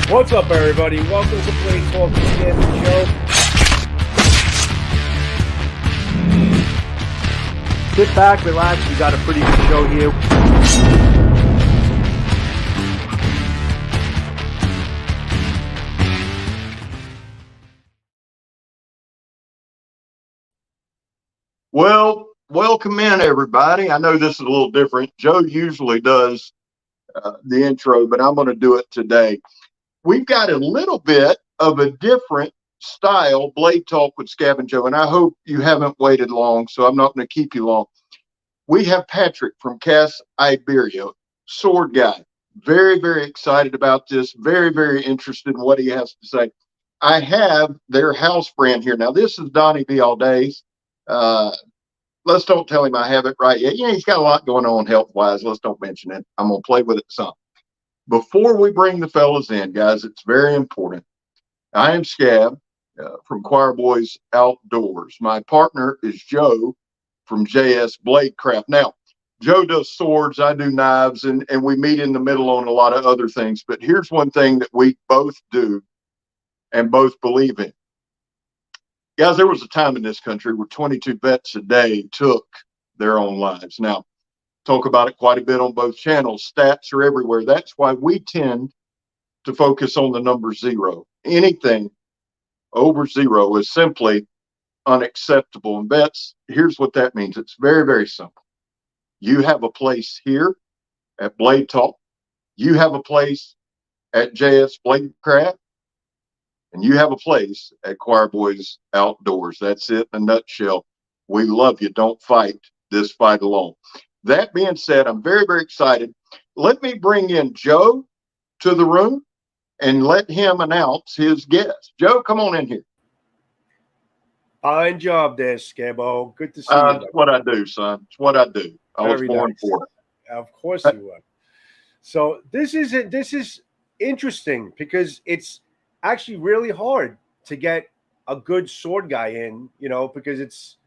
What's up, everybody? Welcome to Blade Talk, the Scab Show. Sit back, relax. We got a pretty good show here. Well, welcome in, everybody. I know this is a little different. Joe usually does the intro, but I'm going to do it today. We've got a little bit of a different style Blade Talk with Scab and Joe, and I hope you haven't waited long, so I'm not going to keep you long. We have Patrick from CAS Iberia, sword guy. Very, very excited about this. Very, very interested in what he has to say. I have their house brand here. Now, this is Donnie B. All Days. Let's don't tell him I have it right yet. He's got a lot going on health-wise. Let's don't mention it. I'm going to play with it some. Before we bring the fellas in, guys, it's very important. I am Scab from Choir Boys Outdoors. My partner is Joe from JS Bladecraft. Now, Joe does swords, I do knives, and we meet in the middle on a lot of other things. But here's one thing that we both do and both believe in. Guys, there was a time in this country where 22 vets a day took their own lives. Now, talk about it quite a bit on both channels. Stats are everywhere. That's why we tend to focus on the number 0. Anything over 0 is simply unacceptable. And vets, here's what that means. It's very, very simple. You have a place here at Blade Talk. You have a place at JS Bladecraft. And you have a place at Choir Boys Outdoors. That's it in a nutshell. We love you. Don't fight this fight alone. That being said, I'm very, very excited. Let me bring in Joe to the room and let him announce his guest. Joe, come on in here. Fine job there, Scabo. Good to see you. It's what I do, son. It's what I do. I was born for it. Of course you were. So this is interesting because it's actually really hard to get a good sword guy in, because it's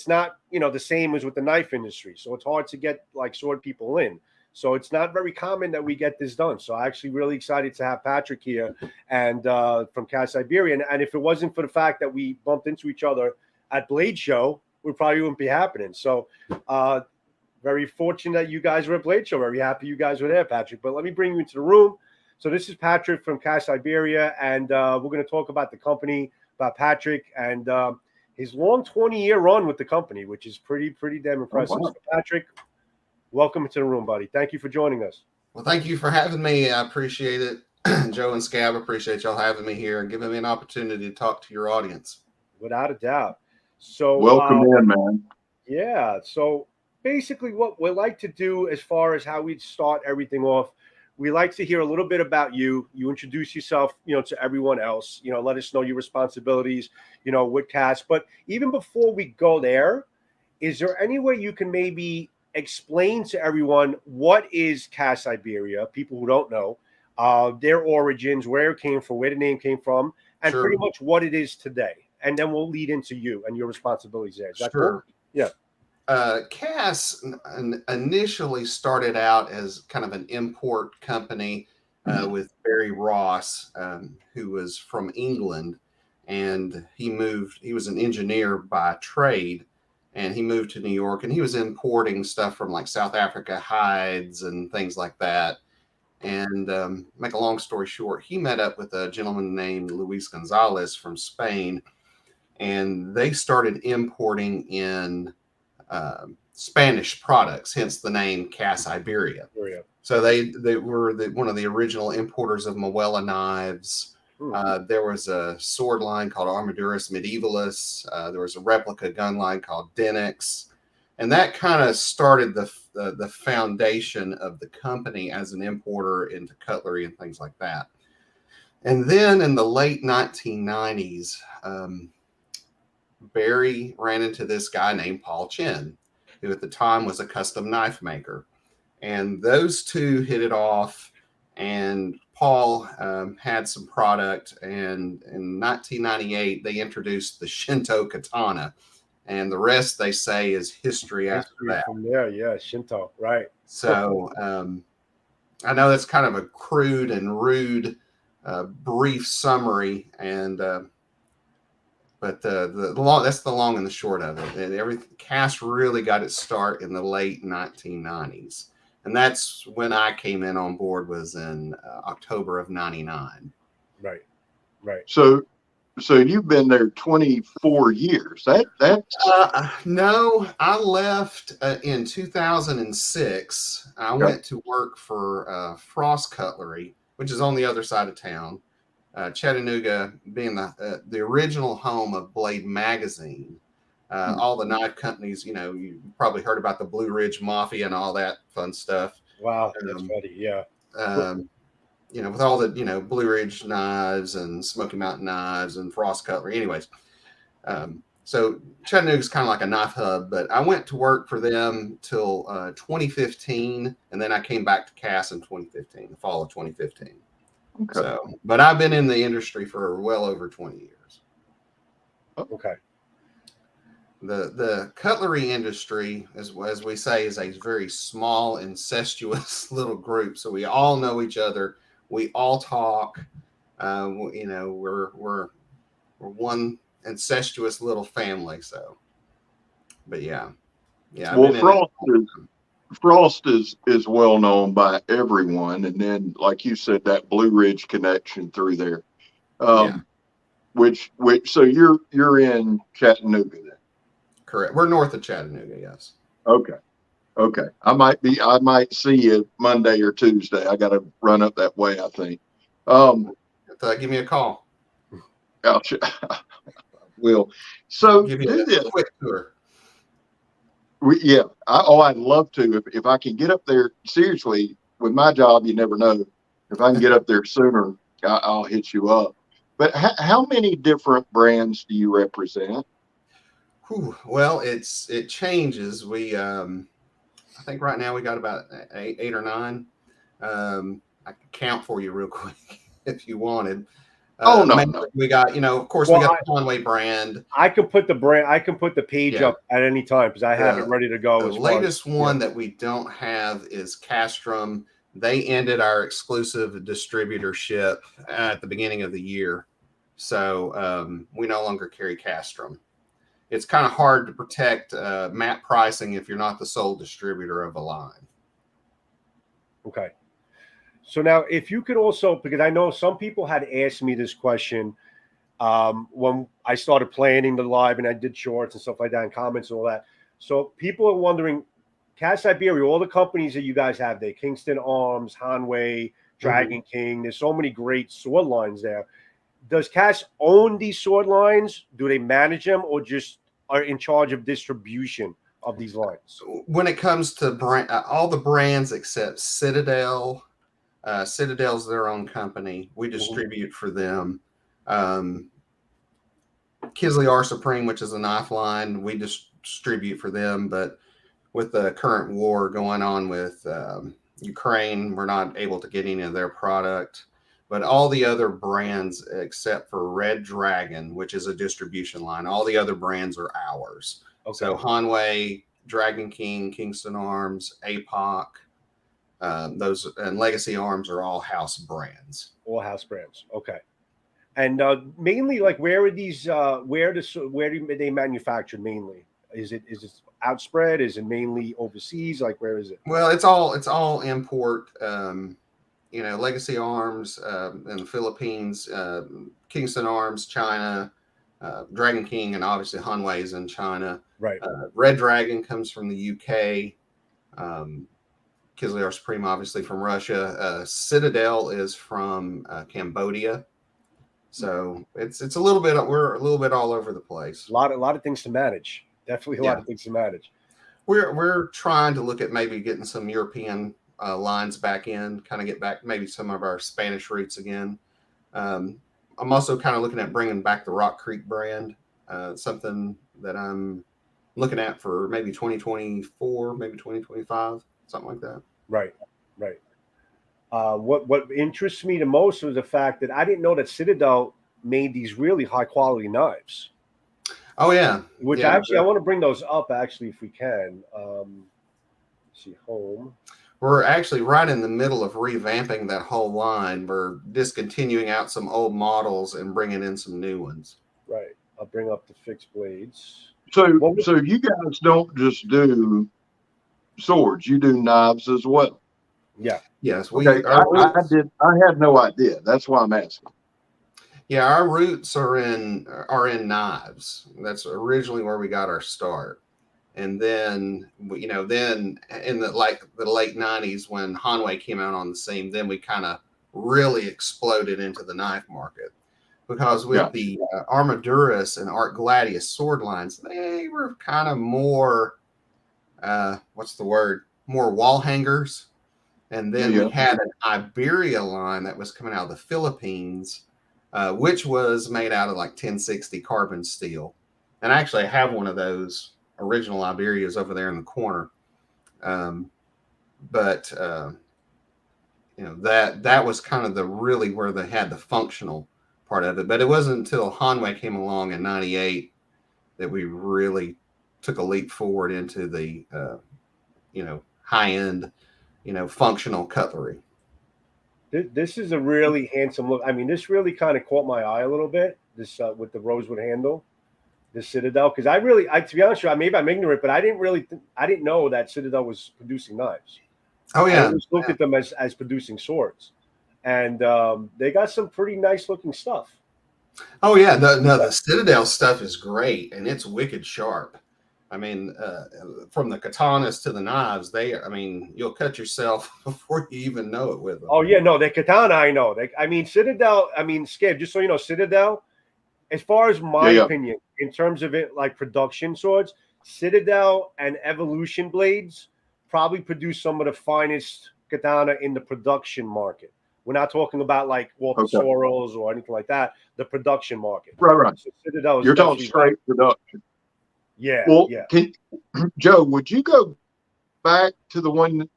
not, the same as with the knife industry. So it's hard to get like sword people in. So it's not very common that we get this done. So I'm actually really excited to have Patrick here and from CAS Iberia. And if it wasn't for the fact that we bumped into each other at Blade Show, we probably wouldn't be happening. So very fortunate that you guys were at Blade Show. Very happy you guys were there, Patrick. But let me bring you into the room. So this is Patrick from CAS Iberia, and we're going to talk about the company, about Patrick, and his long 20-year run with the company, which is pretty damn impressive. Oh, wow. So Patrick, welcome to the room, buddy. Thank you for joining us. Well, thank you for having me. I appreciate it. Joe and Scab, appreciate y'all having me here and giving me an opportunity to talk to your audience. Without a doubt. So welcome in, man. Yeah. So basically what we like to do as far as how we start everything off, we like to hear a little bit about you. You introduce yourself, to everyone else. Let us know your responsibilities, with CAS. But even before we go there, is there any way you can maybe explain to everyone what is CAS Iberia, people who don't know, their origins, where it came from, where the name came from, and Sure. pretty much what it is today? And then we'll lead into you and your responsibilities there. Is that Sure. cool? Yeah. CAS initially started out as kind of an import company with Barry Ross, who was from England, and he was an engineer by trade, and he moved to New York, and he was importing stuff from like South Africa, hides and things like that. And make a long story short, he met up with a gentleman named Luis Gonzalez from Spain, and they started importing in Spanish products, hence the name CAS Iberia. Oh, yeah. So they were one of the original importers of Muela knives. There was a sword line called Armaduris Medievalis. There was a replica gun line called Denix. And that kind of started the foundation of the company as an importer into cutlery and things like that. And then in the late 1990s, Barry ran into this guy named Paul Chin, who at the time was a custom knife maker. And those two hit it off, and Paul had some product, and in 1998, they introduced the Shinto katana. And the rest, they say, is history after that. From there, yeah, Shinto, right. So I know that's kind of a crude and rude brief summary, and but the long, that's the long and the short of it. And CAS really got its start in the late 1990s, and that's when I came in on board, was in October of '99. Right. So you've been there 24 years. That's No, I left in 2006. I went to work for Frost Cutlery, which is on the other side of town. Chattanooga being the original home of Blade Magazine. All the knife companies, you probably heard about the Blue Ridge Mafia and all that fun stuff. Wow, that's funny. Yeah. With all the, Blue Ridge knives and Smoky Mountain knives and Frost Cutlery. Anyways, so Chattanooga is kind of like a knife hub, but I went to work for them till 2015, and then I came back to CAS in 2015, the fall of 2015. okay. So, but I've been in the industry for well over 20 years. Okay. The cutlery industry, as we say, is a very small, incestuous little group. So we all know each other. We all talk. We're one incestuous little family. So, but yeah. Well, Frost is well known by everyone, and then, like you said, that Blue Ridge connection through there. Which so you're in Chattanooga then? Correct. We're north of Chattanooga. Yes. Okay. I might see you Monday or Tuesday. I got to run up that way, I think. Give me a call. I will. So give you a quick tour. I'd love to. If I can get up there, seriously, with my job, you never know. If I can get up there sooner, I'll hit you up. But how many different brands do you represent? Well, it changes. We I think right now we got about eight or nine. I can count for you real quick if you wanted. No. We got, of course, we got the Conway brand. I can put the page up at any time because I have it ready to go. The latest one that we don't have is Castrum. They ended our exclusive distributorship at the beginning of the year. So we no longer carry Castrum. It's kind of hard to protect MAP pricing if you're not the sole distributor of a line. Okay. So now, if you could also, because I know some people had asked me this question when I started planning the live and I did shorts and stuff like that and comments and all that. So people are wondering, CAS Iberia, all the companies that you guys have there, Kingston Arms, Hanway, Dragon King, there's so many great sword lines there. Does CAS own these sword lines? Do they manage them or just are in charge of distribution of these lines? When it comes to all the brands except Citadel, Citadel's their own company. We distribute for them. Kisley R Supreme, which is a knife line, we distribute for them. But with the current war going on with Ukraine, we're not able to get any of their product. But all the other brands, except for Red Dragon, which is a distribution line, all the other brands are ours. Okay. So Hanway, Dragon King, Kingston Arms, APOC, those and Legacy Arms are all house brands. All house brands. Okay. And mainly, like, where are these? Where do they manufacture mainly? Is it outspread? Is it mainly overseas? Like, where is it? Well, it's all import. Legacy Arms in the Philippines, Kingston Arms, China, Dragon King, and obviously Hanway's in China. Right. Red Dragon comes from the UK. Kisley R Supreme, obviously, from Russia. Citadel is from Cambodia. So it's a little bit. We're a little bit all over the place. A lot of things to manage. Definitely a lot of things to manage. We're trying to look at maybe getting some European lines back in, kind of get back maybe some of our Spanish roots again. I'm also kind of looking at bringing back the Rock Creek brand, something that I'm looking at for maybe 2024, maybe 2025, something like that. Right. What interests me the most was the fact that I didn't know that Citadel made these really high quality knives. Oh yeah. Which I want to bring those up actually if we can. See home. we're actually right in the middle of revamping that whole line. We're discontinuing out some old models and bringing in some new ones. Right. I'll bring up the fixed blades. So, Well, so you guys don't just do swords; you do knives as well. yeah. Yes, Okay, I had no idea. That's why I'm asking. Yeah, our roots are in knives. That's originally where we got our start. And then, then in the late 90s when Hanway came out on the scene, then we kind of really exploded into the knife market. Because with the Armaduras and Art Gladius sword lines, they were kind of more, more wall hangers. And then we had an Iberia line that was coming out of the Philippines, which was made out of like 1060 carbon steel. And actually I have one of those original Iberias over there in the corner. That was kind of really where they had the functional part of it. But it wasn't until Hanway came along in 98 that we really took a leap forward into the, high end, functional cutlery. This is a really handsome look. I mean, this really kind of caught my eye a little bit. This with the rosewood handle, the Citadel, because to be honest with you, maybe I'm ignorant, but I didn't know that Citadel was producing knives. Oh yeah, I always looked at them as producing swords, and they got some pretty nice looking stuff. Oh yeah, the Citadel stuff is great, and it's wicked sharp. I mean, from the katanas to the knives, you'll cut yourself before you even know it with them. Oh yeah, no, the katana I know. Citadel. Scab. Just so you know, Citadel. As far as my opinion, in terms of it, like production swords, Citadel and Evolution blades probably produce some of the finest katana in the production market. We're not talking about like Walter Sorrells or anything like that. The production market, right? So Citadel is You're talking straight production. Yeah. Well, yeah. Joe, would you go back to the one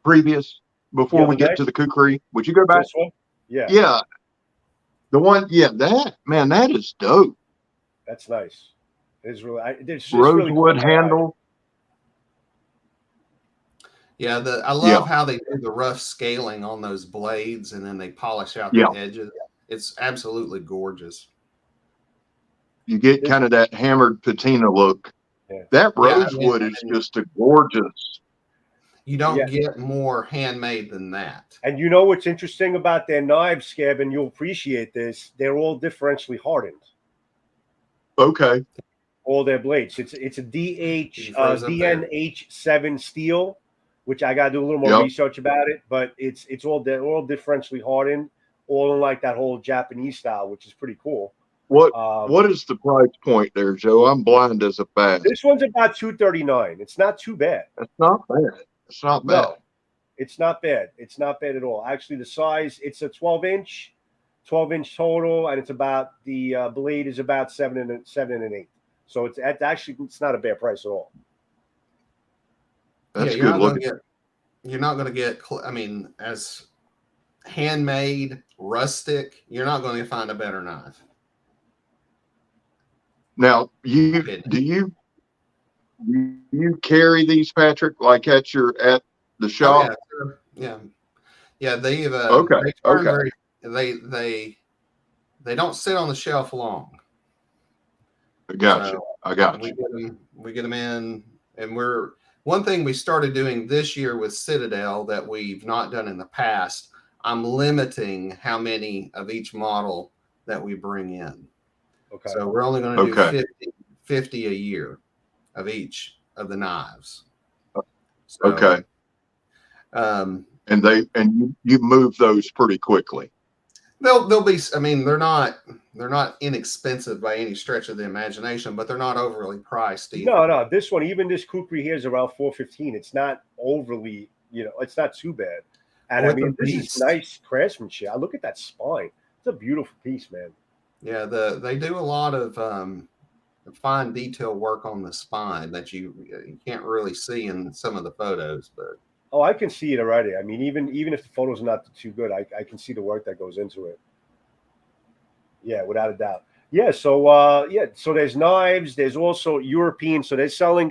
previous before we get to the kukri? Would you go back? This one? Yeah. Yeah. The one, that is dope. That's nice. It's really, it's just rosewood really handle. Yeah, I love how they do the rough scaling on those blades, and then they polish out the edges. It's absolutely gorgeous. You get kind of that hammered patina look. Yeah. That rosewood is just a gorgeous. You don't get more handmade than that. And you know what's interesting about their knives, Scab, and you'll appreciate this, they're all differentially hardened. Okay. All their blades. It's a DNH7 steel, which I got to do a little more research about it, but they're all differentially hardened, all in like that whole Japanese style, which is pretty cool. What is the price point there, Joe? I'm blind as a bat. This one's about $239. It's not too bad. It's not bad. It's not bad. No, it's not bad. It's not bad at all. Actually, the size, it's a 12-inch total, and it's about the blade is about 7 1/8. So it's not a bad price at all. That's good looking. You're not going to get. As handmade, rustic, you're not going to find a better knife. Now, do you carry these, Patrick, like at the shop? Oh, yeah. They've they don't sit on the shelf long. I got you. We get them in, and one thing we started doing this year with Citadel that we've not done in the past. I'm limiting how many of each model that we bring in. Okay. So we're only going to do 50 a year of each of the knives. So, and you move those pretty quickly. They'll be. They're not inexpensive by any stretch of the imagination, but they're not overly priced either. No. This one, even this kukri here, is around $415. It's not overly, it's not too bad. And this is nice craftsmanship. I look at that spine. It's a beautiful piece, man. Yeah, they do a lot of fine detail work on the spine that you can't really see in some of the photos, but I can see it already. Even if the photo's not too good, I can see the work that goes into it. Yeah, without a doubt. Yeah, so so there's knives. There's also European. So they're selling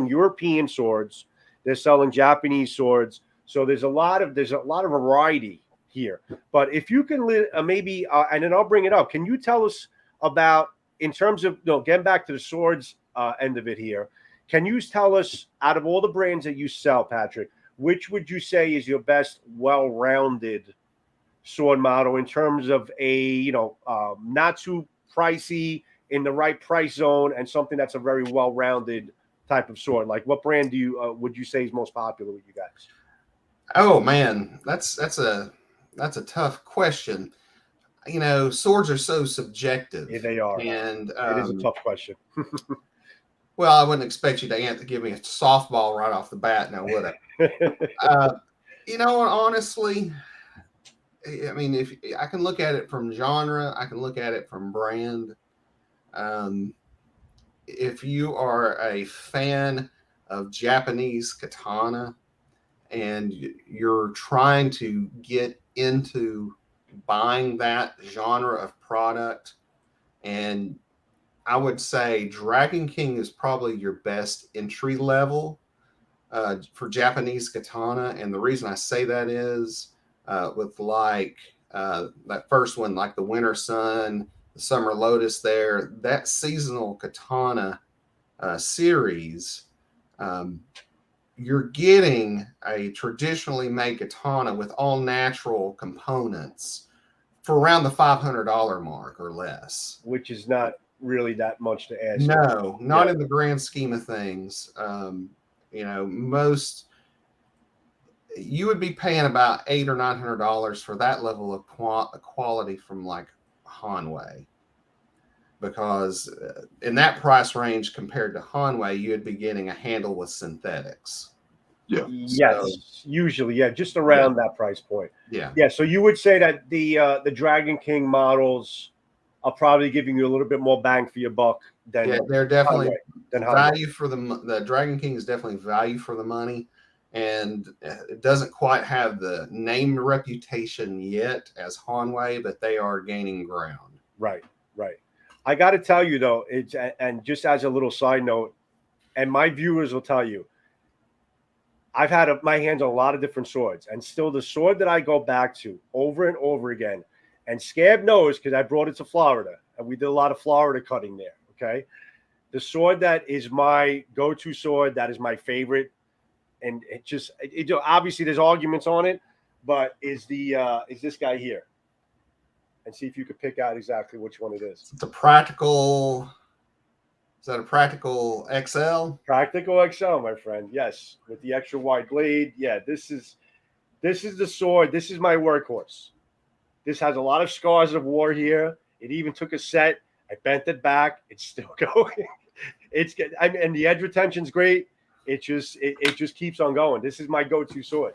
European swords. They're selling Japanese swords. So there's a lot of variety here. But if you can maybe, and then I'll bring it up. Can you tell us about, in terms of, getting back to the swords end of it here, can you tell us, out of all the brands that you sell, Patrick, which would you say is your best well-rounded sword model in terms of a, not too pricey, in the right price zone, and something that's a very well-rounded type of sword? Like, what brand do you would you say is most popular with you guys? Oh man, that's a tough question. Swords are so subjective. Yeah, they are. And it is a tough question. Well, I wouldn't expect you to give me a softball right off the bat, now would I? Honestly, I mean, if I can look at it from genre, I can look at it from brand. If you are a fan of Japanese katana and you're trying to get into buying that genre of product, and I would say Dragon King is probably your best entry level for Japanese katana. And the reason I say that is with that first one, like the Winter Sun, the Summer Lotus there, that seasonal katana series, you're getting a traditionally made katana with all natural components for around the $500 mark or less. Which is not really that much to ask. No, not in the grand scheme of things. Most, you would be paying about $800 or $900 for that level of quality from like Hanwei, because in that price range compared to Hanwei, you would be getting a handle with synthetics. Yeah. Yes, usually, just around that price point. Yeah. So you would say that the Dragon King models are probably giving you a little bit more bang for your buck than they're definitely value for the Dragon King is definitely value for the money, and it doesn't quite have the name reputation yet as Hanwei, but they are gaining ground. Right. I got to tell you though, and just as a little side note, and my viewers will tell you, I've had my hands on a lot of different swords, and still the sword that I go back to over and over again, and Scab knows because I brought it to Florida and we did a lot of Florida cutting there. Okay. The sword that is my go-to sword, that is my favorite, and obviously there's arguments on it, but is this guy here. And see if you could pick out exactly which one it is. It's a practical. Is that a practical XL? Practical XL, my friend. Yes, with the extra wide blade. Yeah, this is the sword. This is my workhorse. This has a lot of scars of war here. It even took a set. I bent it back. It's still going. And the edge retention's great. It just keeps on going. This is my go-to sword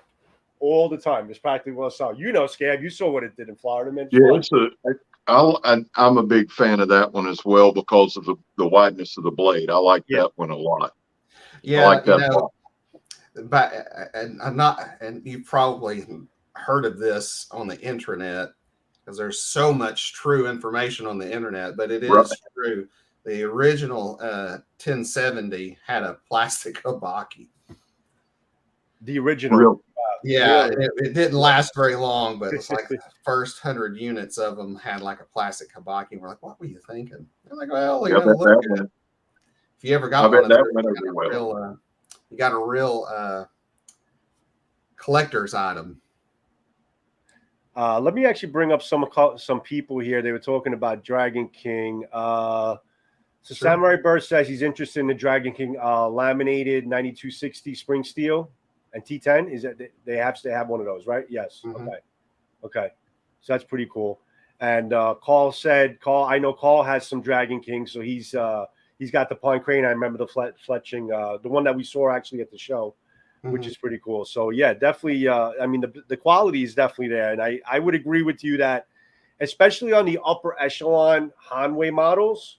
all the time. It's practical XL. Scab, you saw what it did in Florida, man. Yeah, I'm a big fan of that one as well because of the wideness of the blade. I like that one a lot. Yeah, I like that. And you've probably heard of this on the intranet because there's so much true information on the internet, but it is true. The original 1070 had a plastic habaki. The original. Yeah, it didn't last very long, but it's like the first 100 units of them had like a plastic habaki. We're like, what were you thinking? They're like, well, look at it. If you ever got one of those, you got a real collector's item. Let me actually bring up some people here. They were talking about Dragon King. So sure. Samurai Bird says he's interested in the Dragon King laminated 9260 spring steel and T10. Is that they have to have one of those, right? Yes. Mm-hmm. Okay. So that's pretty cool. And Carl said, I know Carl has some Dragon King, so he's got the pine crane. I remember the fletching, the one that we saw actually at the show, which is pretty cool. So yeah, definitely. I mean, the quality is definitely there, and I would agree with you that, especially on the upper echelon Hanwei models,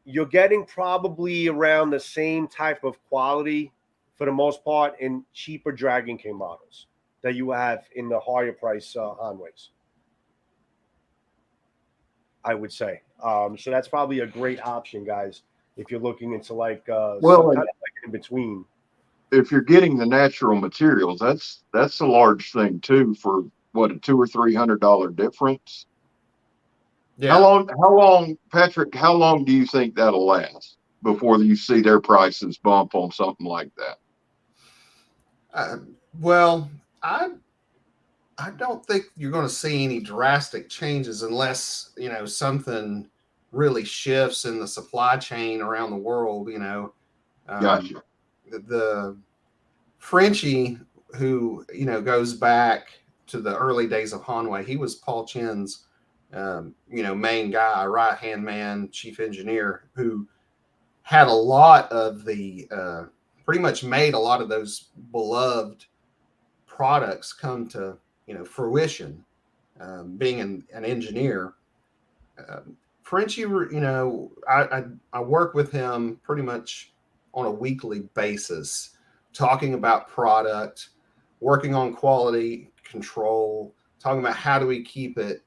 you're getting probably around the same type of quality for the most part in cheaper Dragon King models that you have in the higher price Hanweis, I would say. So that's probably a great option, guys, if you're looking into like some kind of like in between. if you're getting the natural materials, that's a large thing too for what, a $200 or $300 difference. Yeah. How long, Patrick, how long do you think that'll last before you see their prices bump on something like that? Well, I don't think you're going to see any drastic changes unless, something really shifts in the supply chain around the world. Gotcha. The Frenchie, who, goes back to the early days of Hanway, he was Paul Chen's, main guy, right-hand man, chief engineer, who had a lot of the, pretty much made a lot of those beloved products come to, fruition. Being an engineer, Frenchie, I work with him pretty much on a weekly basis, talking about product, working on quality control, talking about how do we keep it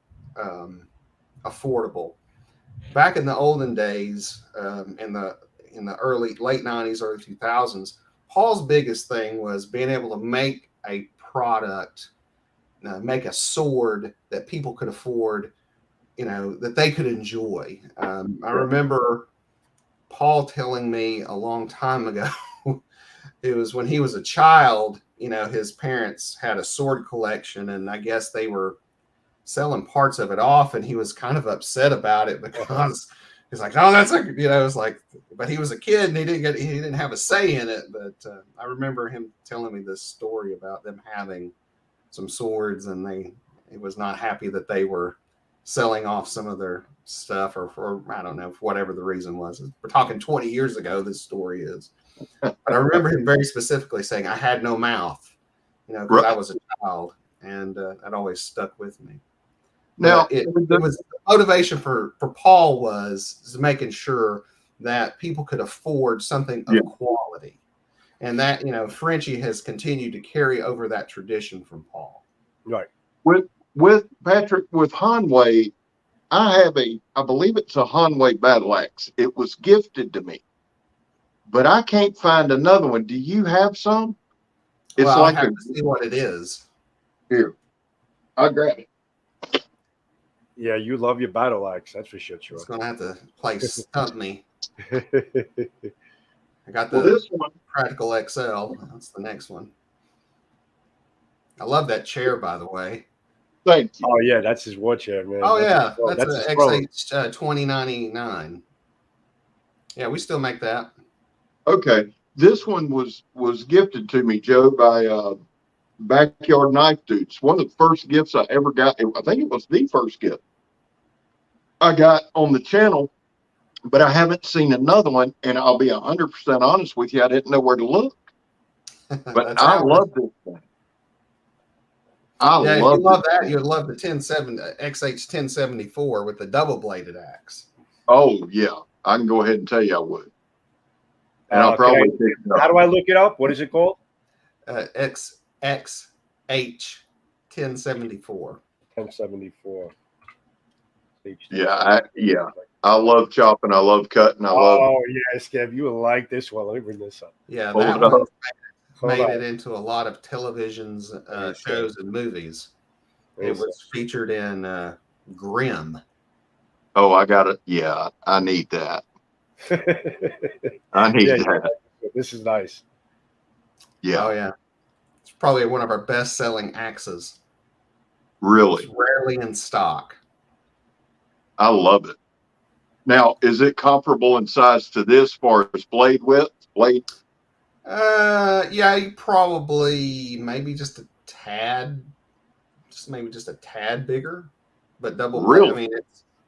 affordable. Back in the olden days, in the late 90s, early 2000s, Paul's biggest thing was being able to make a product, make a sword that people could afford, that they could enjoy. I remember Paul telling me a long time ago, it was when he was a child, his parents had a sword collection, and I guess they were selling parts of it off, and he was kind of upset about it because he's like, oh, that's like, it's like, but he was a kid and he didn't have a say in it. But I remember him telling me this story about them having some swords, and he was not happy that they were selling off some of their stuff, or I don't know, for whatever the reason was. We're talking 20 years ago, this story is. But I remember him very specifically saying, I had no mouth, because Right. I was a child, and that always stuck with me. Now, it was the motivation for Paul was making sure that people could afford something of quality. And that, Frenchie has continued to carry over that tradition from Paul. Right. With Patrick, with Hanway, I believe it's a Hanway battle axe. It was gifted to me, but I can't find another one. Do you have some? It's well, like I'll have to see what it is. Here, I'll grab it. Yeah, you love your battle axe, that's for sure. It's going to have to play Stump Me. Well, I got this one. Practical XL. That's the next one. I love that chair, by the way. Thank you. Oh yeah, that's his war chair, man. Oh yeah, that's his an throne. XH 2099. Yeah, we still make that. Okay, this one was gifted to me, Joe, by Backyard Knife Dudes. One of the first gifts I ever got. I think it was the first gift I got on the channel, but I haven't seen another one. And I'll be 100% honest with you, I didn't know where to look. But I love this thing. If you love that, you'd love the XH 1074 with the double bladed axe. Oh yeah, I can go ahead and tell you I would. And I'll probably pick it up. How do I look it up? What is it called? XH 1074. 1074. Yeah, I love chopping. I love cutting. Oh yeah, Scab, you will like this one. Let me bring this up. Yeah, that one made it into a lot of televisions, shows, and movies. It was featured in Grimm. Oh, I got it. Yeah, I need that. I need that. This is nice. Yeah. Oh yeah, it's probably one of our best-selling axes. Really? It's rarely in stock. I love it. Now, is it comparable in size to this as far as blade width? Yeah, you probably maybe just a tad bigger, but double. Really?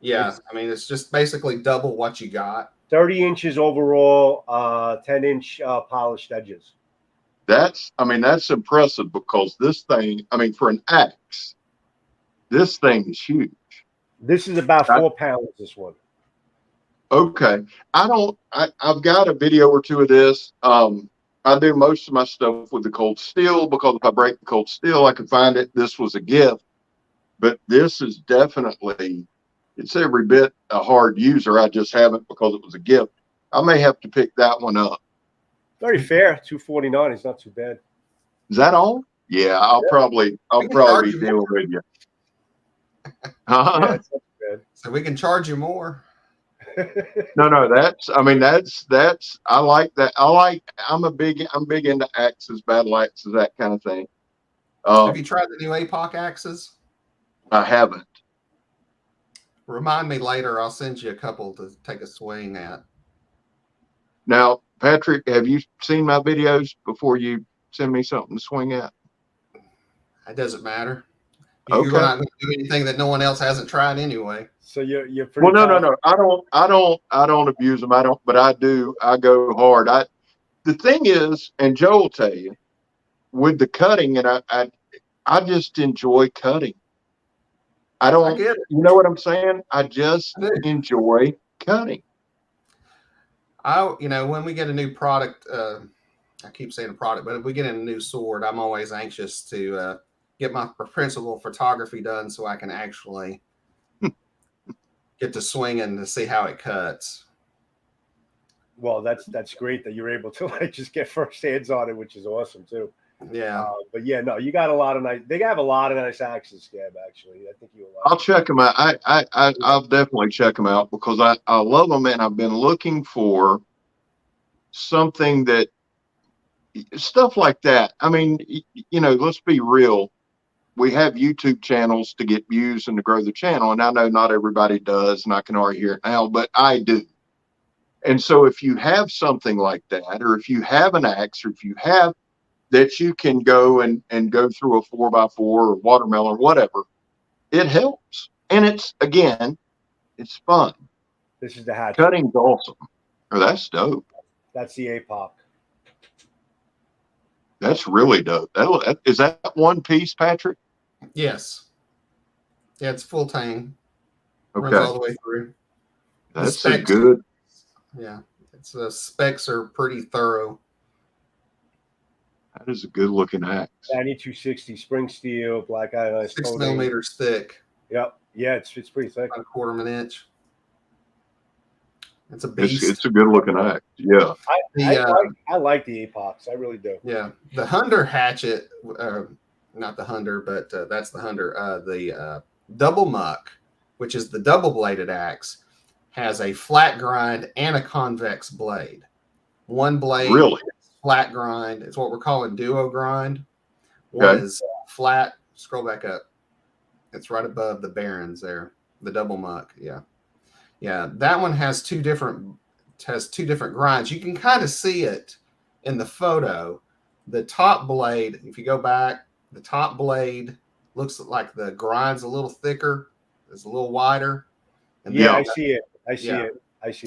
I mean, it's just basically double what you got. 30 inches overall, 10-inch polished edges. That's impressive, because this thing, for an axe, this thing is huge. This is about 4 pounds, this one. Okay. I've got a video or two of this. I do most of my stuff with the cold steel, because if I break the cold steel, I can find it. This was a gift, but this is definitely, it's every bit a hard user. I just haven't, because it was a gift. I may have to pick that one up. Very fair. 249 is not too bad. Is that all? Yeah, I'll probably be dealing with you. Yeah, it's not too bad. So we can charge you more. No, that's I like that. I'm big into axes, battle axes, that kind of thing. Have you tried the new APOC axes? I haven't. Remind me later. I'll send you a couple to take a swing at. Now, Patrick, have you seen my videos before you send me something to swing at? It doesn't matter. Okay. You're not going to do anything that no one else hasn't tried anyway. So you're pretty. Well, no. I don't abuse them. But I do. I go hard. The thing is, and Joe will tell you, with the cutting, and I just enjoy cutting. I get it. You know what I'm saying? I just enjoy cutting. When we get a new product, I keep saying a product, but if we get a new sword, I'm always anxious to get my principal photography done so I can actually get to swinging to see how it cuts. Well, that's great that you're able to like just get first hands on it, which is awesome too. Yeah. But yeah, no, you got a lot of nice. They have a lot of nice axes, Scab. Actually, I think you'll. I'll check them out. I'll definitely check them out because I love them, and I've been looking for something that stuff like that. I mean, let's be real. We have YouTube channels to get views and to grow the channel, and I know not everybody does, and I can argue it now, but I do. And so, if you have something like that, or if you have an axe, or if you have that you can go and go through a 4x4 or watermelon, whatever, it helps. And it's fun. This is the hatchet. Cutting's awesome. Oh, that's dope. That's the APOC. That's really dope. Is that one piece, Patrick? Yes. Yeah, it's full tang. Okay. Runs all the way through. That's a good. Yeah, the specs are pretty thorough. That is a good looking axe. 9260 spring steel, black iron. 6 millimeters thick. Yep. Yeah, it's pretty thick. About a quarter of an inch. It's a beast. It's a good looking axe. Yeah. I like the APOCs. I really do. Yeah. The Hunter hatchet, not the Hunter, but that's the Hunter. The double muck, which is the double bladed axe, has a flat grind and a convex blade. One blade. Really? Flat grind. It's what we're calling duo grind. One is flat. Scroll back up. It's right above the Barons there. The double muck. Yeah. Yeah. That one has two different grinds. You can kind of see it in the photo. The top blade, if you go back, the top blade looks like the grind's a little thicker. It's a little wider. And I see it. I see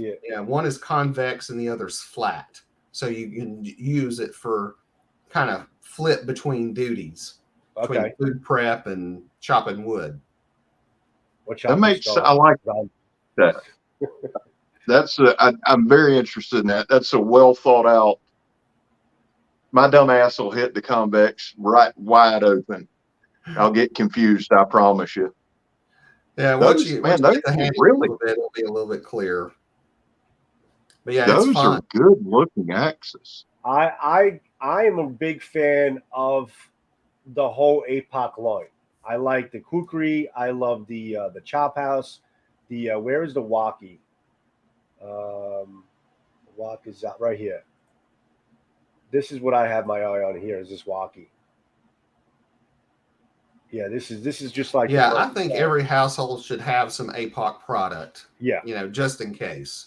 it. Yeah. One is convex and the other's flat. So you can use it for kind of flip between duties, between food prep and chopping wood. I like that. I'm very interested in that. That's a well thought out. My dumb ass will hit the convex right wide open. I'll get confused. I promise you. Yeah, once you get the hand really, it'll be a little bit clearer. But yeah, those are good looking axes. I am a big fan of the whole APOC line. I like the kukri. I love the chop house. The where is the walkie? Walk is out right here. This is what I have my eye on here. Is this walkie? Yeah, this is just like I think every household should have some APOC product. Yeah, just in case.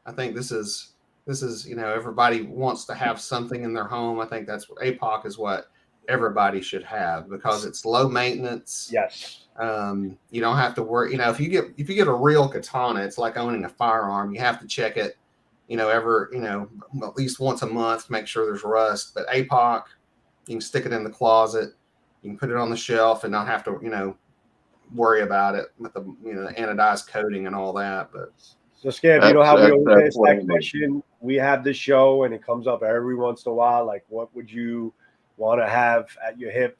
I think this is everybody wants to have something in their home. I think that's what APOC is what everybody should have because it's low maintenance. Yes. You don't have to worry. If you get a real katana, it's like owning a firearm. You have to check it, at least once a month to make sure there's rust. But APOC, you can stick it in the closet. You can put it on the shelf and not have to, worry about it with the anodized coating and all that. But so, Scab, you know how we always ask that question? We have this show, and it comes up every once in a while. Like, what would you want to have at your hip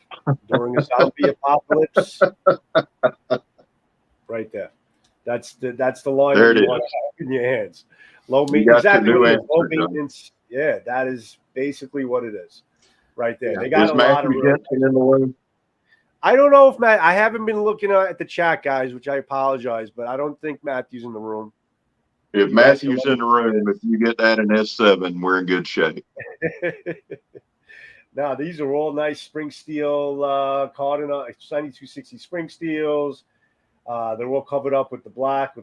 during a zombie apocalypse? Right there. That's the line you want to have in your hands. Low maintenance. Exactly. Low maintenance. Yeah, that is basically what it is, right there. Yeah. They got Is a lot Matthew of. Jensen in the room? I don't know if Matt. I haven't been looking at the chat, guys, which I apologize, but I don't think Matthew's in the room. If You guys can Matthew's let in the room, if you get that in S7, we're in good shape. Now, these are all nice spring steel carbon 9260 spring steels. They're all covered up with the black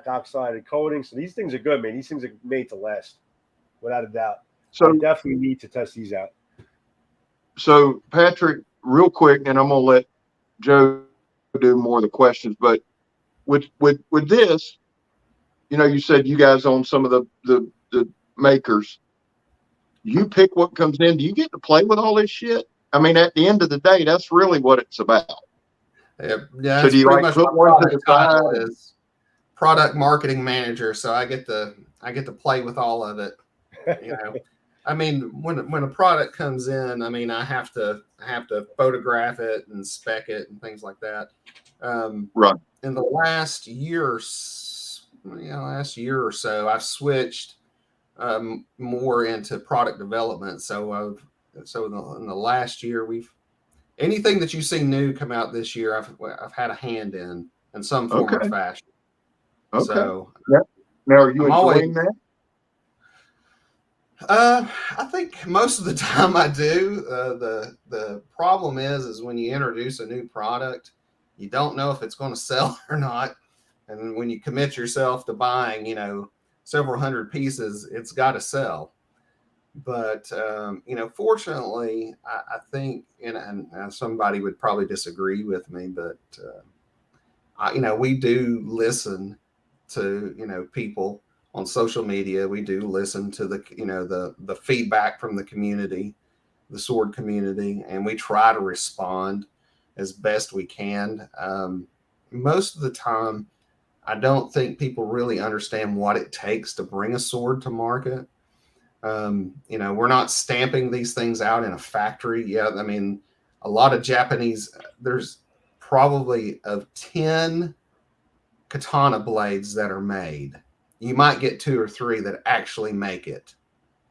oxide coating. So these things are good, man. These things are made to last, without a doubt. So I definitely need to test these out. So Patrick, real quick, and I'm gonna let Joe do more of the questions, but with this, you know, you said you guys own some of the makers. You pick what comes in. Do you get to play with all this shit? I mean, at the end of the day, that's really what it's about. Yeah, So that's do you pretty like much put my one to product the title side? is product marketing manager. So I get to play with all of it. You know, I mean, when a product comes in, I mean, I have to photograph it and spec it and things like that. Right. In the last year, or so, I've switched more into product development. So in the last year, anything that you see new come out this year, I've had a hand in some form or Okay. fashion. Okay. So now are you I'm enjoying always, that? I think most of the time I do. The problem is when you introduce a new product, you don't know if it's going to sell or not. And when you commit yourself to buying, you know, several hundred pieces, it's got to sell. But you know, fortunately, I think, and somebody would probably disagree with me, but you know, we do listen to, you know, people on social media. We do listen to the feedback from the community, the sword community, and we try to respond as best we can. Most of the time, I don't think people really understand what it takes to bring a sword to market. You know, we're not stamping these things out in a factory. Yeah, I mean, a lot of Japanese, there's probably of 10 katana blades that are made, you might get 2 or 3 that actually make it.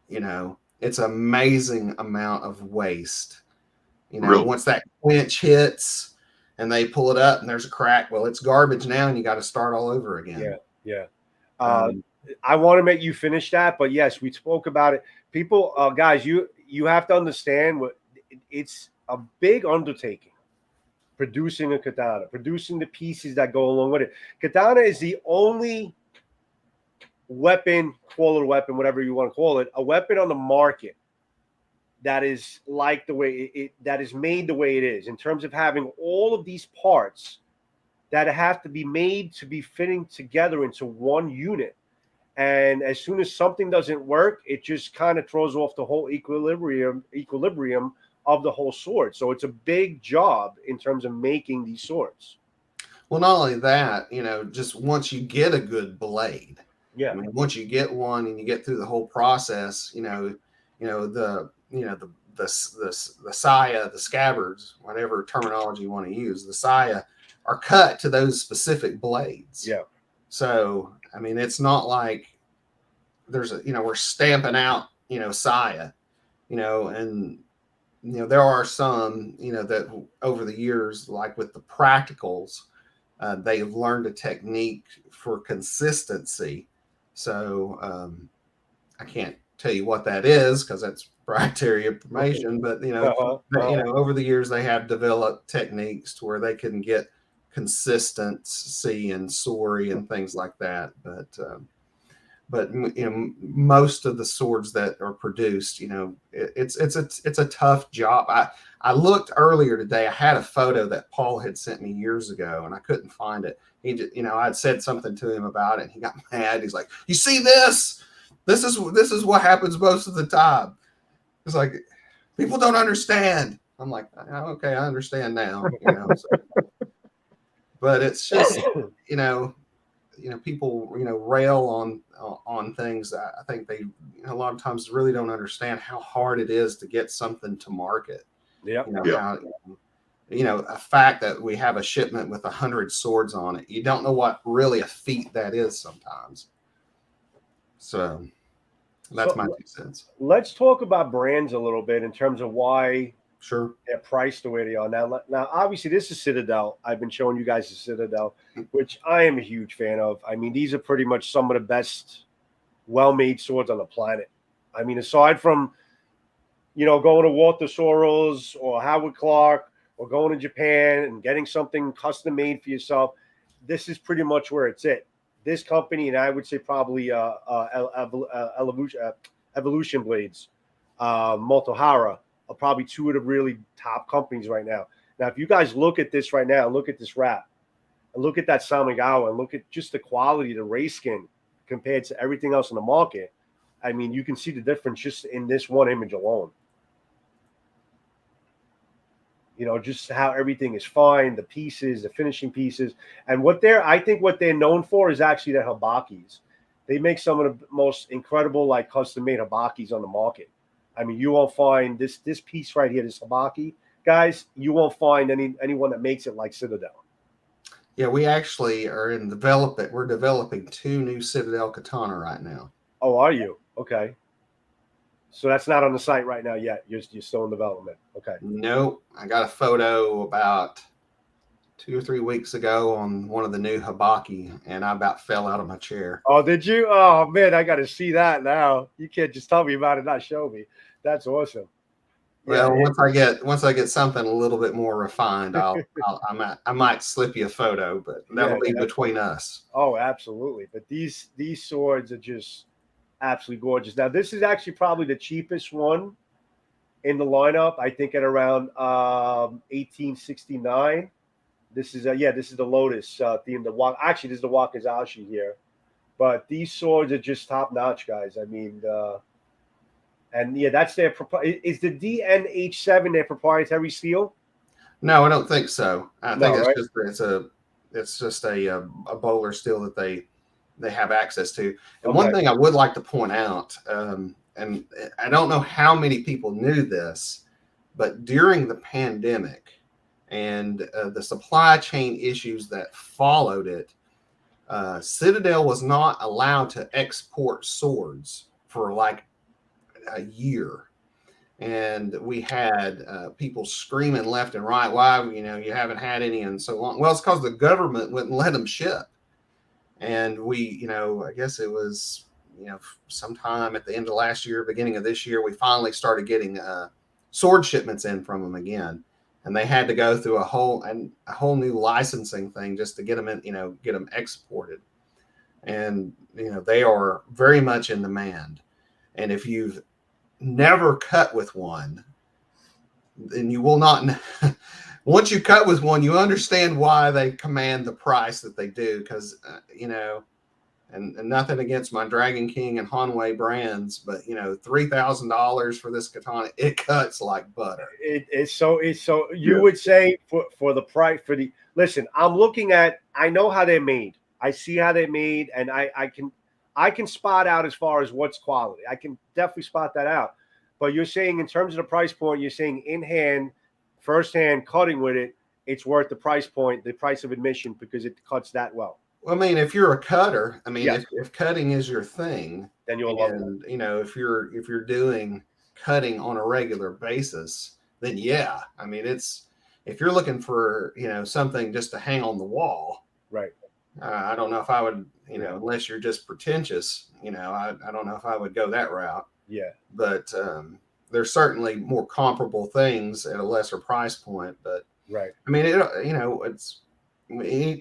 You know, it's an amazing amount of waste. You know, Really? once that quench hits and they pull it up and there's a crack, well, it's garbage now and you got to start all over again. Yeah. Um, I want to make you finish that, but yes, we spoke about it. People, guys, you have to understand it's a big undertaking. Producing a katana, producing the pieces that go along with it. Katana is the only weapon, call it a weapon, whatever you want to call it, a weapon on the market that is like the way that is made the way it is, in terms of having all of these parts that have to be made to be fitting together into one unit. And as soon as something doesn't work, it just kind of throws off the whole equilibrium of the whole sword. So it's a big job in terms of making these swords. well, not only that, you know, just once you get a good blade, Yeah. I mean, once you get one and you get through the whole process, the saya, the scabbards, whatever terminology you want to use, the saya are cut to those specific blades. Yeah. So, I mean, it's not like we're stamping out, saya, and, there are some, that over the years, like with the practicals, they've learned a technique for consistency. So I can't tell you what that is because that's proprietary information. But over the years they have developed techniques to where they can get consistency and sori and things like that. But most of the swords that are produced, it's a tough job. I looked earlier today. I had a photo that Paul had sent me years ago, and I couldn't find it. He just, I'd said something to him about it, and he got mad. He's like, "You see this? This is what happens most of the time." It's like people don't understand. I'm like, okay, I understand now. But it's just, people, rail on things. I think they a lot of times really don't understand how hard it is to get something to market. Yeah. A fact that we have a shipment with 100 swords on it, you don't know what really a feat that is sometimes. So That's So my 2 cents. let's talk about brands a little bit in terms of why Sure. they're priced the way they are now. Obviously, this is Citadel. I've been showing you guys the Citadel, which I am a huge fan of. I mean, these are pretty much some of the best well-made swords on the planet. I mean, aside from going to Walter Soros or Howard Clark or going to Japan and getting something custom made for yourself, this is pretty much where it's at. This company, and I would say probably Evolution Blades, Motohara are probably two of the really top companies right now. Now, if you guys look at this right now, look at this wrap, and look at that Samigawa, and look at just the quality of the ray skin compared to everything else in the market, I mean, you can see the difference just in this one image alone. Just how everything is fine, the pieces, the finishing pieces. And I think what they're known for is actually the habakis. They make some of the most incredible, like custom-made habakis on the market. I mean, you won't find this piece right here, this habaki, guys, you won't find anyone that makes it like Citadel. Yeah, we actually are in development. We're developing 2 new Citadel katana right now. Oh, are you? Okay. So that's not on the site right now yet. You're still in development. Okay. Nope. I got a photo about 2 or 3 weeks ago on one of the new habaki, and I about fell out of my chair. Oh, did you? Oh man, I got to see that now. You can't just tell me about it, not show me. That's awesome. Well, once I get something a little bit more refined, I might slip you a photo, but that'll be between us. Oh, absolutely. But these swords are just absolutely gorgeous. Now, this is actually probably the cheapest one in the lineup. I think at around 1869. This is this is the Lotus theme. Actually, this is the Wakazashi here, but these swords are just top notch, guys. I mean, and yeah, that's their. Is the DNH7 their proprietary steel? No, I don't think so. I think right? it's just a bowler steel that they have access to. And one thing I would like to point out, and I don't know how many people knew this, but during the pandemic and the supply chain issues that followed it, Citadel was not allowed to export swords for like a year. And we had people screaming left and right, why, you haven't had any in so long. Well, it's because the government wouldn't let them ship. And we, I guess it was, sometime at the end of last year, beginning of this year, we finally started getting sword shipments in from them again. And they had to go through a whole new licensing thing just to get them in, get them exported. And, they are very much in demand. And if you've never cut with one, then you will not. Once you cut with one, you understand why they command the price that they do. Because, and nothing against my Dragon King and Hanwei brands, but $3,000 for this katana, it cuts like butter. It's so you would say for the price listen, I know how they're made. I see how they're made, and I can spot out as far as what's quality. I can definitely spot that out. But you're saying in terms of the price point, you're saying in hand, first hand cutting with it, it's worth the price point, the price of admission, because it cuts that well. Well, I mean, if you're a cutter, if cutting is your thing, then you'll love it. If you're doing cutting on a regular basis, then yeah. I mean, if you're looking for something just to hang on the wall, right? I don't know if I would, unless you're just pretentious, I don't know if I would go that route. Yeah. But there's certainly more comparable things at a lesser price point. But right. I mean, it's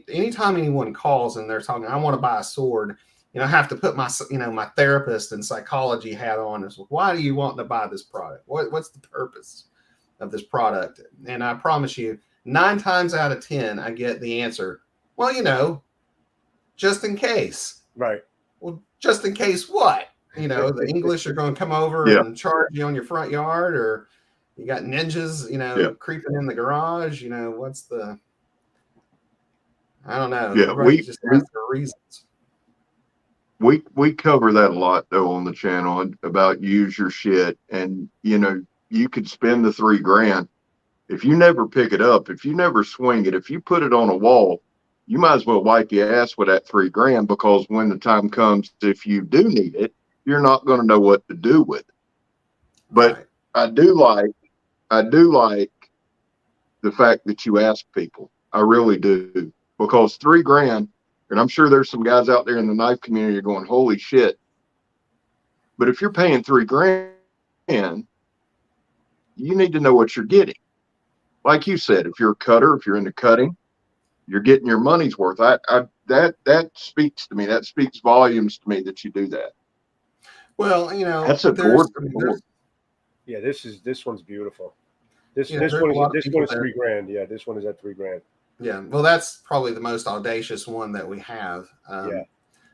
anytime anyone calls and they're talking, I want to buy a sword, I have to put my, my therapist and psychology hat on. Is why do you want to buy this product? What's the purpose of this product? And I promise you, 9 times out of 10, I get the answer. Well, just in case. Right. Well, just in case what? The English are going to come over and charge you on your front yard, or you got ninjas, creeping in the garage. What's the? I don't know. Yeah, we just ask for reasons. We cover that a lot though on the channel about use your shit, and you could spend the $3,000 if you never pick it up, if you never swing it, if you put it on a wall, you might as well wipe your ass with that $3,000, because when the time comes, if you do need it, you're not going to know what to do with it. But Right. I do like the fact that you ask people. I really do, because $3,000, and I'm sure there's some guys out there in the knife community going, holy shit. But if you're paying $3,000, you need to know what you're getting. Like you said, if you're a cutter, if you're into cutting, you're getting your money's worth. That speaks to me. That speaks volumes to me that you do that. Well, That's a gorgeous board. Yeah, this one's beautiful. This there's a one lot of is people that- $3,000. Yeah, this one is at $3,000. Yeah, well, that's probably the most audacious one that we have. Yeah.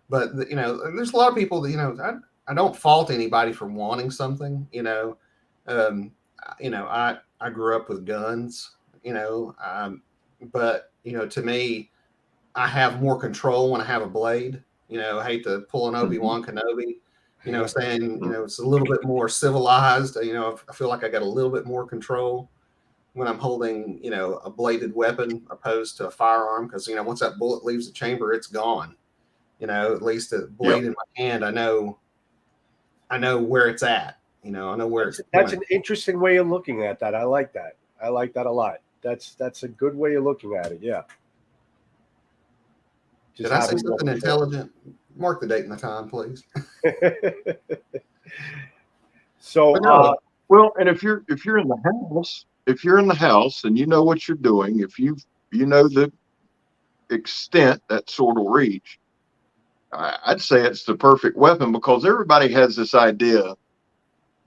But there's a lot of people that I don't fault anybody for wanting something. I grew up with guns. But to me, I have more control when I have a blade. I hate to pull an Obi-Wan Kenobi. Saying it's a little bit more civilized. I feel like I got a little bit more control when I'm holding, a bladed weapon opposed to a firearm. Because, once that bullet leaves the chamber, it's gone. At least a blade in my hand, I know where it's at. I know where it's. That's an interesting way of looking at that. I like that. I like that a lot. That's a good way of looking at it. Yeah. Did I say something intelligent? Mark the date and the time, please. So, well, and if you're in the house, and you know what you're doing, if you know the extent that sword will reach, I'd say it's the perfect weapon, because everybody has this idea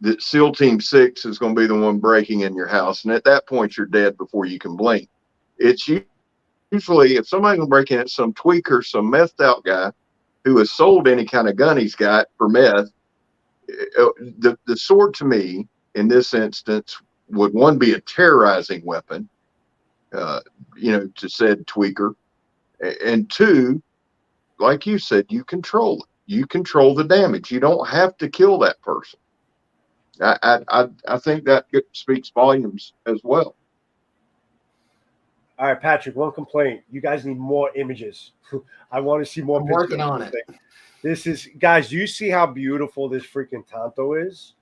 that SEAL Team 6 is going to be the one breaking in your house, and at that point you're dead before you can blink. It's usually, if somebody's going to break in, it's some tweaker, some methed out guy who has sold any kind of gun he's got for meth. The sword, to me, in this instance, would, one, be a terrorizing weapon, to said tweaker, and two, like you said, you control it. You control the damage. You don't have to kill that person. I think that speaks volumes as well. All right, Patrick, one complaint. You guys need more images. I want to see more I'm pictures. working on it. This is, guys, do you see how beautiful this freaking Tanto is?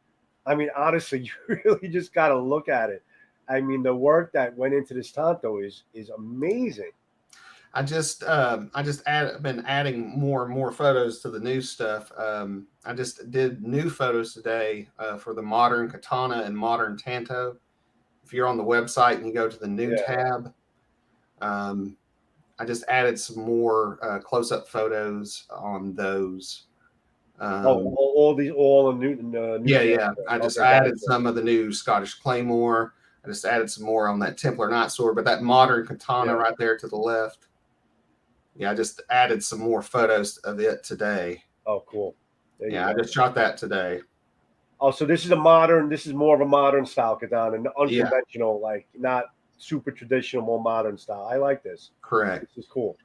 I mean, honestly, you really just got to look at it. I mean, the work that went into this Tanto is amazing. I just been adding more and more photos to the new stuff. I just did new photos today for the modern katana and modern Tanto. If you're on the website and you go to the new tab, I just added some more close-up photos on those. All the new Yeah. I added some of the new Scottish Claymore. I just added some more on that Templar Knot sword, but that modern katana right there to the left. Yeah, I just added some more photos of it today. Oh, cool. I just shot that today. Oh, so this is more of a modern style katana, unconventional, like not super traditional, more modern style. I like this. Correct. This is cool.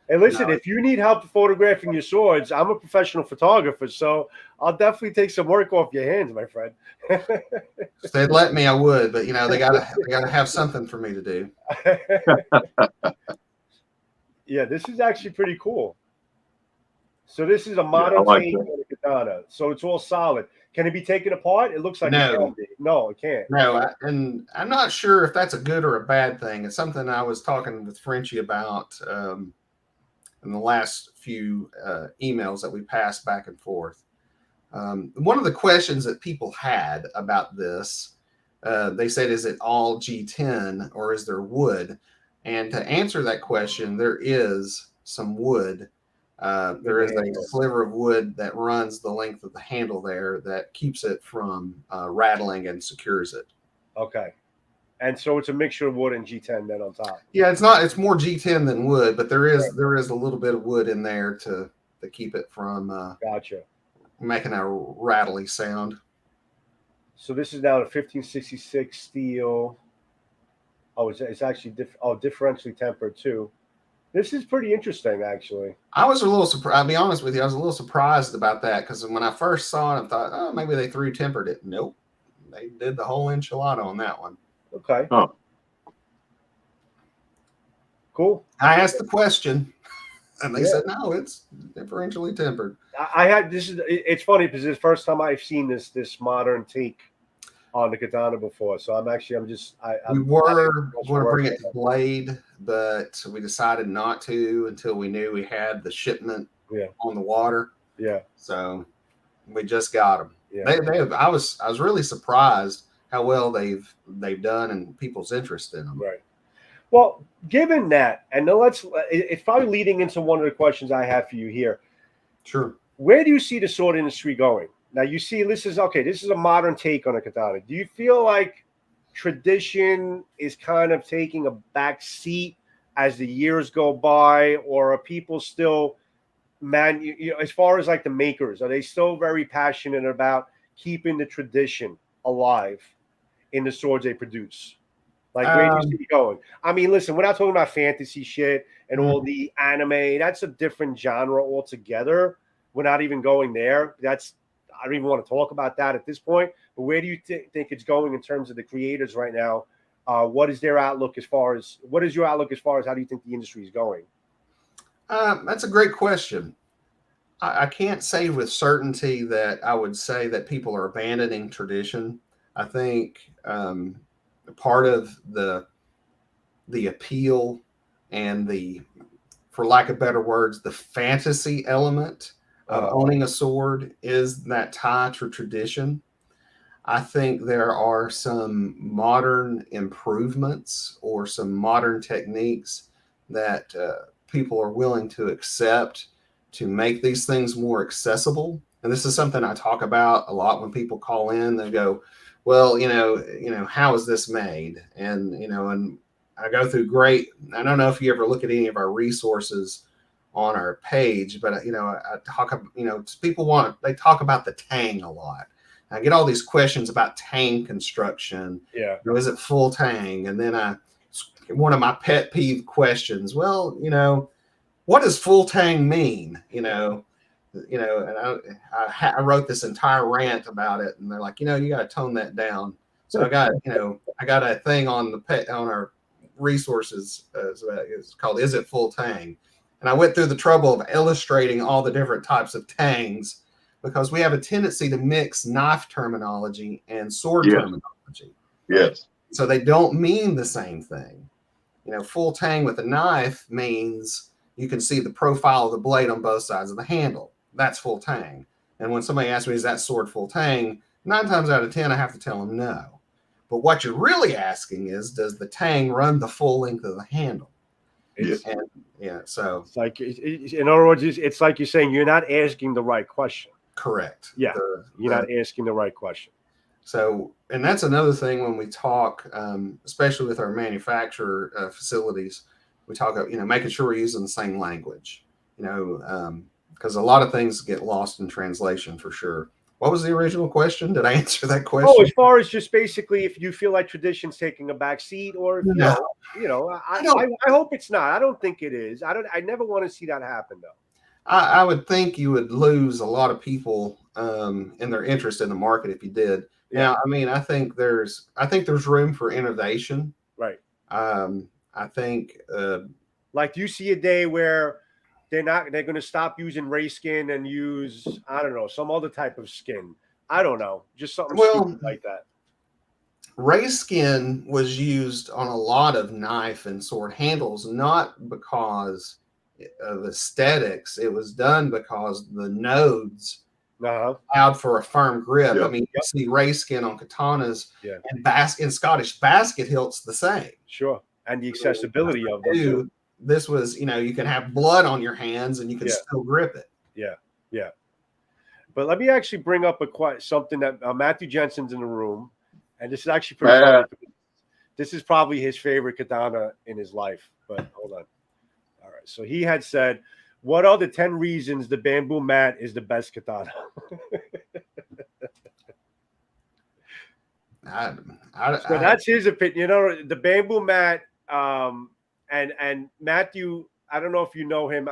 Hey, listen, if you need help photographing your swords, I'm a professional photographer, so I'll definitely take some work off your hands, my friend. If they'd let me, I would, but they gotta have something for me to do. Yeah, this is actually pretty cool. So this is a modern take on a katana. So it's all solid. Can it be taken apart? It looks like it can be. No, it can't. No, and I'm not sure if that's a good or a bad thing. It's something I was talking with Frenchie about in the last few emails that we passed back and forth. One of the questions that people had about this, they said, is it all G10 or is there wood? And to answer that question, there is some wood. There is a sliver of wood that runs the length of the handle there that keeps it from rattling and secures it. Okay. And so it's a mixture of wood and G10 then on top. Yeah, it's more G10 than wood, but there is a little bit of wood in there to keep it from making a rattly sound. So this is now a 1566 steel. Oh, it's actually differentially tempered too. This is pretty interesting, actually. I was a little surprised. I'll be honest with you. I was a little surprised about that because when I first saw it, I thought, oh, maybe they threw tempered it. Nope. They did the whole enchilada on that one. Okay. Oh. Cool. I asked the question. And they said, no, it's differentially tempered. I had this is it's funny because it's the first time I've seen this modern take on the katana before. So I'm just We I'm were going to bring it to blade, but we decided not to until we knew we had the shipment on the water. Yeah. So we just got them. Yeah. I was really surprised how well they've done and people's interest in them. Right. Well, given that, and then it's probably leading into one of the questions I have for you here. Sure. Where do you see the sword industry going? Now, you see, this is a modern take on a katana. Do you feel like tradition is kind of taking a back seat as the years go by, or are people still, as far as like the makers, are they still very passionate about keeping the tradition alive in the swords they produce? Like, where do you see it going? I mean, listen, we're not talking about fantasy shit and all the anime. That's a different genre altogether. We're not even going there. I don't even want to talk about that at this point. But where do you think it's going in terms of the creators right now? What is their outlook what is your outlook as far as how do you think the industry is going? That's a great question. I can't say with certainty that I would say that people are abandoning tradition. I think part of the appeal and for lack of better words, the fantasy element of owning a sword is that tie to tradition. I think there are some modern improvements or some modern techniques that people are willing to accept to make these things more accessible. And this is something I talk about a lot when people call in. They go, well, how is this made? And, and I go through I don't know if you ever look at any of our resources on our page, but, I talk, they talk about the tang a lot. I get all these questions about tang construction. Yeah. Is it full tang? And then one of my pet peeve questions, well, what does full tang mean? And I wrote this entire rant about it, and they're like, you got to tone that down. So I got a thing on our resources. It's called "Is It Full Tang?" And I went through the trouble of illustrating all the different types of tangs because we have a tendency to mix knife terminology and sword terminology. Yes. So they don't mean the same thing. Full tang with a knife means you can see the profile of the blade on both sides of the handle. That's full tang. And when somebody asks me, is that sword full tang? 9 times out of 10, I have to tell them no. But what you're really asking is, does the tang run the full length of the handle? So it's like, in other words, it's like you're saying you're not asking the right question. Correct. Yeah, you're not asking the right question. So, and that's another thing when we talk, especially with our manufacturer facilities, we talk about, making sure we're using the same language, because a lot of things get lost in translation for sure. What was the original question? Did I answer that question? Oh, as far as just basically if you feel like tradition's taking a back seat, or if, I hope it's not. I don't think it is. I never want to see that happen though. I would think you would lose a lot of people in their interest in the market if you did. Yeah. Now, I mean, I think there's room for innovation. Right. I think like, do you see a day where they're going to stop using ray skin and use, I don't know, some other type of skin? I don't know, just something stupid like that. Ray skin was used on a lot of knife and sword handles, not because of aesthetics. It was done because the nodes allowed for a firm grip. I mean, you see ray skin on katanas and Scottish basket hilts the same. Sure. And the accessibility of them too. This was, you can have blood on your hands and you can still grip it. Yeah. Yeah. But let me actually bring up something that Matthew Jensen's in the room. And this is actually pretty funny. This is probably his favorite katana in his life. But hold on. All right. So he had said, what are the 10 reasons the bamboo mat is the best katana? So that's his opinion. The bamboo mat, and Matthew, I don't know if you know him.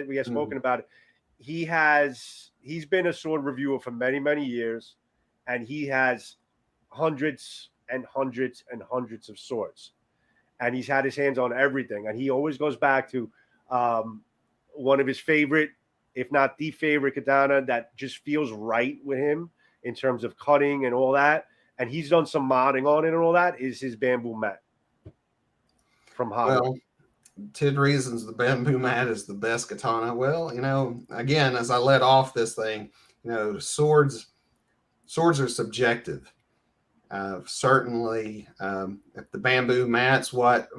We have spoken about it. He's been a sword reviewer for many, many years, and he has hundreds and hundreds and hundreds of swords, and he's had his hands on everything. And he always goes back to one of his favorite, if not the favorite katana that just feels right with him in terms of cutting and all that. And he's done some modding on it and all that, is his bamboo mat from Hobby. Well, 10 reasons the bamboo mat is the best katana. Well, again, as I let off this thing, swords are subjective. Certainly, if the bamboo mat's what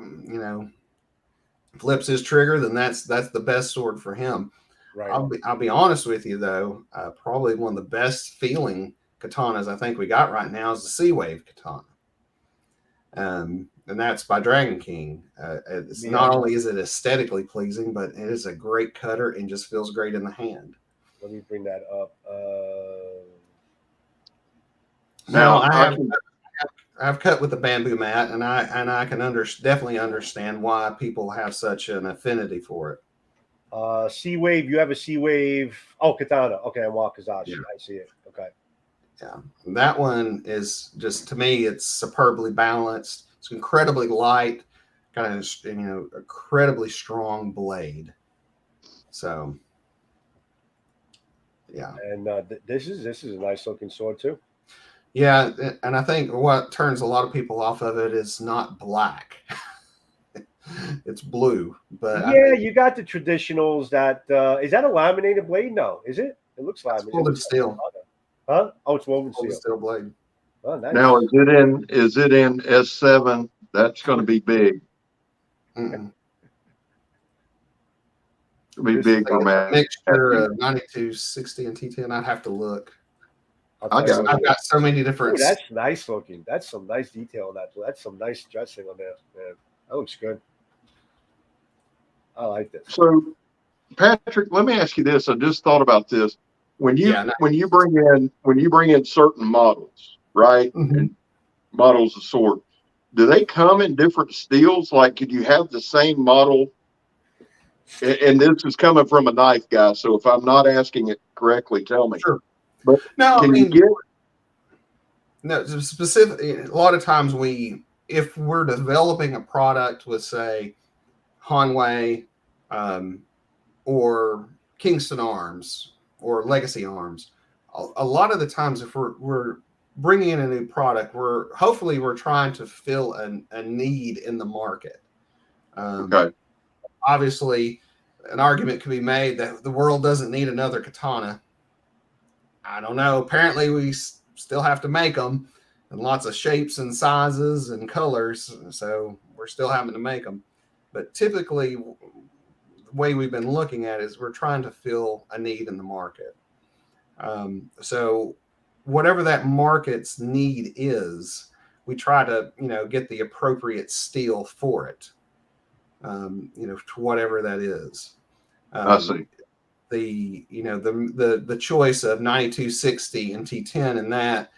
flips his trigger, then that's the best sword for him. Right. I'll be honest with you though. Probably one of the best feeling katanas I think we got right now is the Sea Wave katana. And that's by Dragon King. It's not only is it aesthetically pleasing, but it is a great cutter and just feels great in the hand. Let me bring that up. Now I've cut with the bamboo mat, and I can definitely understand why people have such an affinity for it. Sea Wave, you have a Sea Wave. Oh, katana. Okay, and Wakazashi. Yeah. I see it. Okay. Yeah, that one is just, to me, it's superbly balanced. It's incredibly light, kind of incredibly strong blade. So, yeah. And this is a nice looking sword too. Yeah, and I think what turns a lot of people off of it is not black. It's blue, but yeah, you got the traditionals. That is that a laminated blade? No, is it? It looks laminated. Woven steel. Huh? Oh, it's woven steel blade. Oh, nice. Now, is it in S7? That's going to be big. Mm-mm. It'll be big for a mixture of 9260 and T10. I'd have to look. I've got so many different. Ooh, that's nice looking. That's some nice detail on that. That's some nice dressing on that. Man. That looks good. I like this. So, Patrick, let me ask you this. I just thought about this. When you bring in certain models, right? Mm-hmm. And models of sword, do they come in different steels? Like, could you have the same model? And this is coming from a knife guy, so if I'm not asking it correctly, tell me. Sure. But no, you get no specific? A lot of times if we're developing a product with, say, Hanwei, or Kingston Arms or Legacy Arms, a lot of the times if we're bringing in a new product, we're trying to fill a need in the market. okay. Obviously, an argument could be made that the world doesn't need another katana. I don't know. Apparently, we still have to make them in lots of shapes and sizes and colors, so we're still having to make them. But typically, the way we've been looking at it is we're trying to fill a need in the market. So whatever that market's need is, we try to, get the appropriate steel for it, to whatever that is. I see. The choice of 9260 and T10 and that,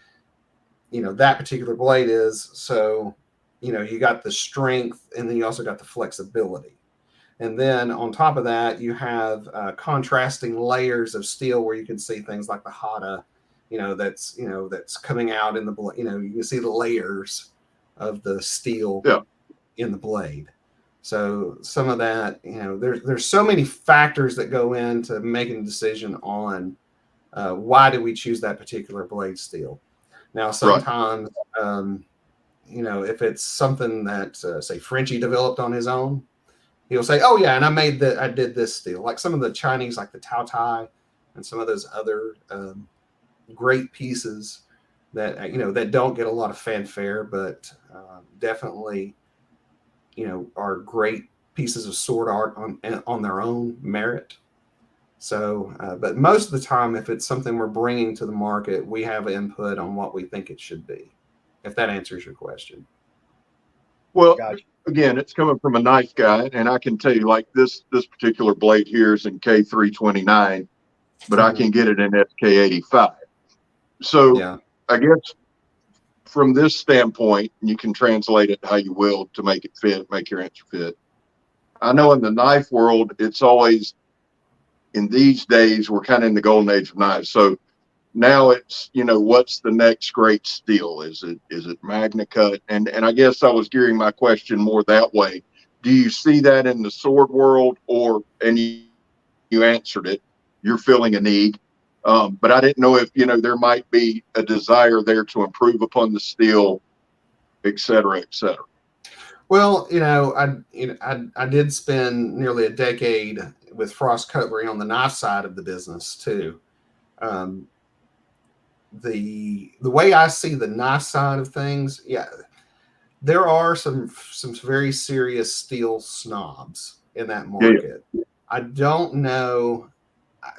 that particular blade is, so, you got the strength and then you also got the flexibility. And then on top of that, you have contrasting layers of steel where you can see things like the Hada, that's coming out in the blade. You can see the layers of the steel in the blade. So some of that, there's so many factors that go into making a decision on why do we choose that particular blade steel. Now, sometimes, if it's something that, say, Frenchie developed on his own, he'll say, "Oh yeah, and I did this steel." Like some of the Chinese, like the Tao Tai, and some of those other great pieces that that don't get a lot of fanfare, but definitely are great pieces of sword art on their own merit. So, but most of the time, if it's something we're bringing to the market, we have input on what we think it should be. If that answers your question. Well, again, it's coming from a knife guy, and I can tell you, like this particular blade here is in K329, but I can get it in SK85. So I guess from this standpoint, you can translate it how you will to make it fit, make your answer fit. I know in the knife world, it's always, in these days, we're kind of in the golden age of knives. So now it's, what's the next great steel? Is it Magna Cut? And I guess I was gearing my question more that way. Do you see that in the sword world, and you answered it. You're filling a need. But I didn't know if, there might be a desire there to improve upon the steel, et cetera, et cetera. Well, I did spend nearly a decade with Frost Cutlery on the knife side of the business too. The way I see the knife side of things, yeah, there are some very serious steel snobs in that market. Yeah. I don't know.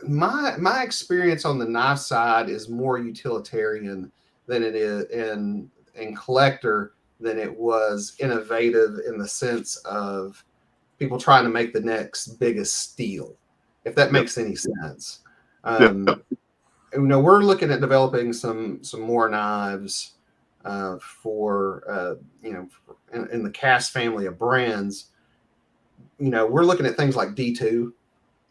My experience on the knife side is more utilitarian than it is in collector than it was innovative in the sense of people trying to make the next biggest steel, if that makes any sense. We're looking at developing some more knives for in the CAS family of brands. We're looking at things like D2.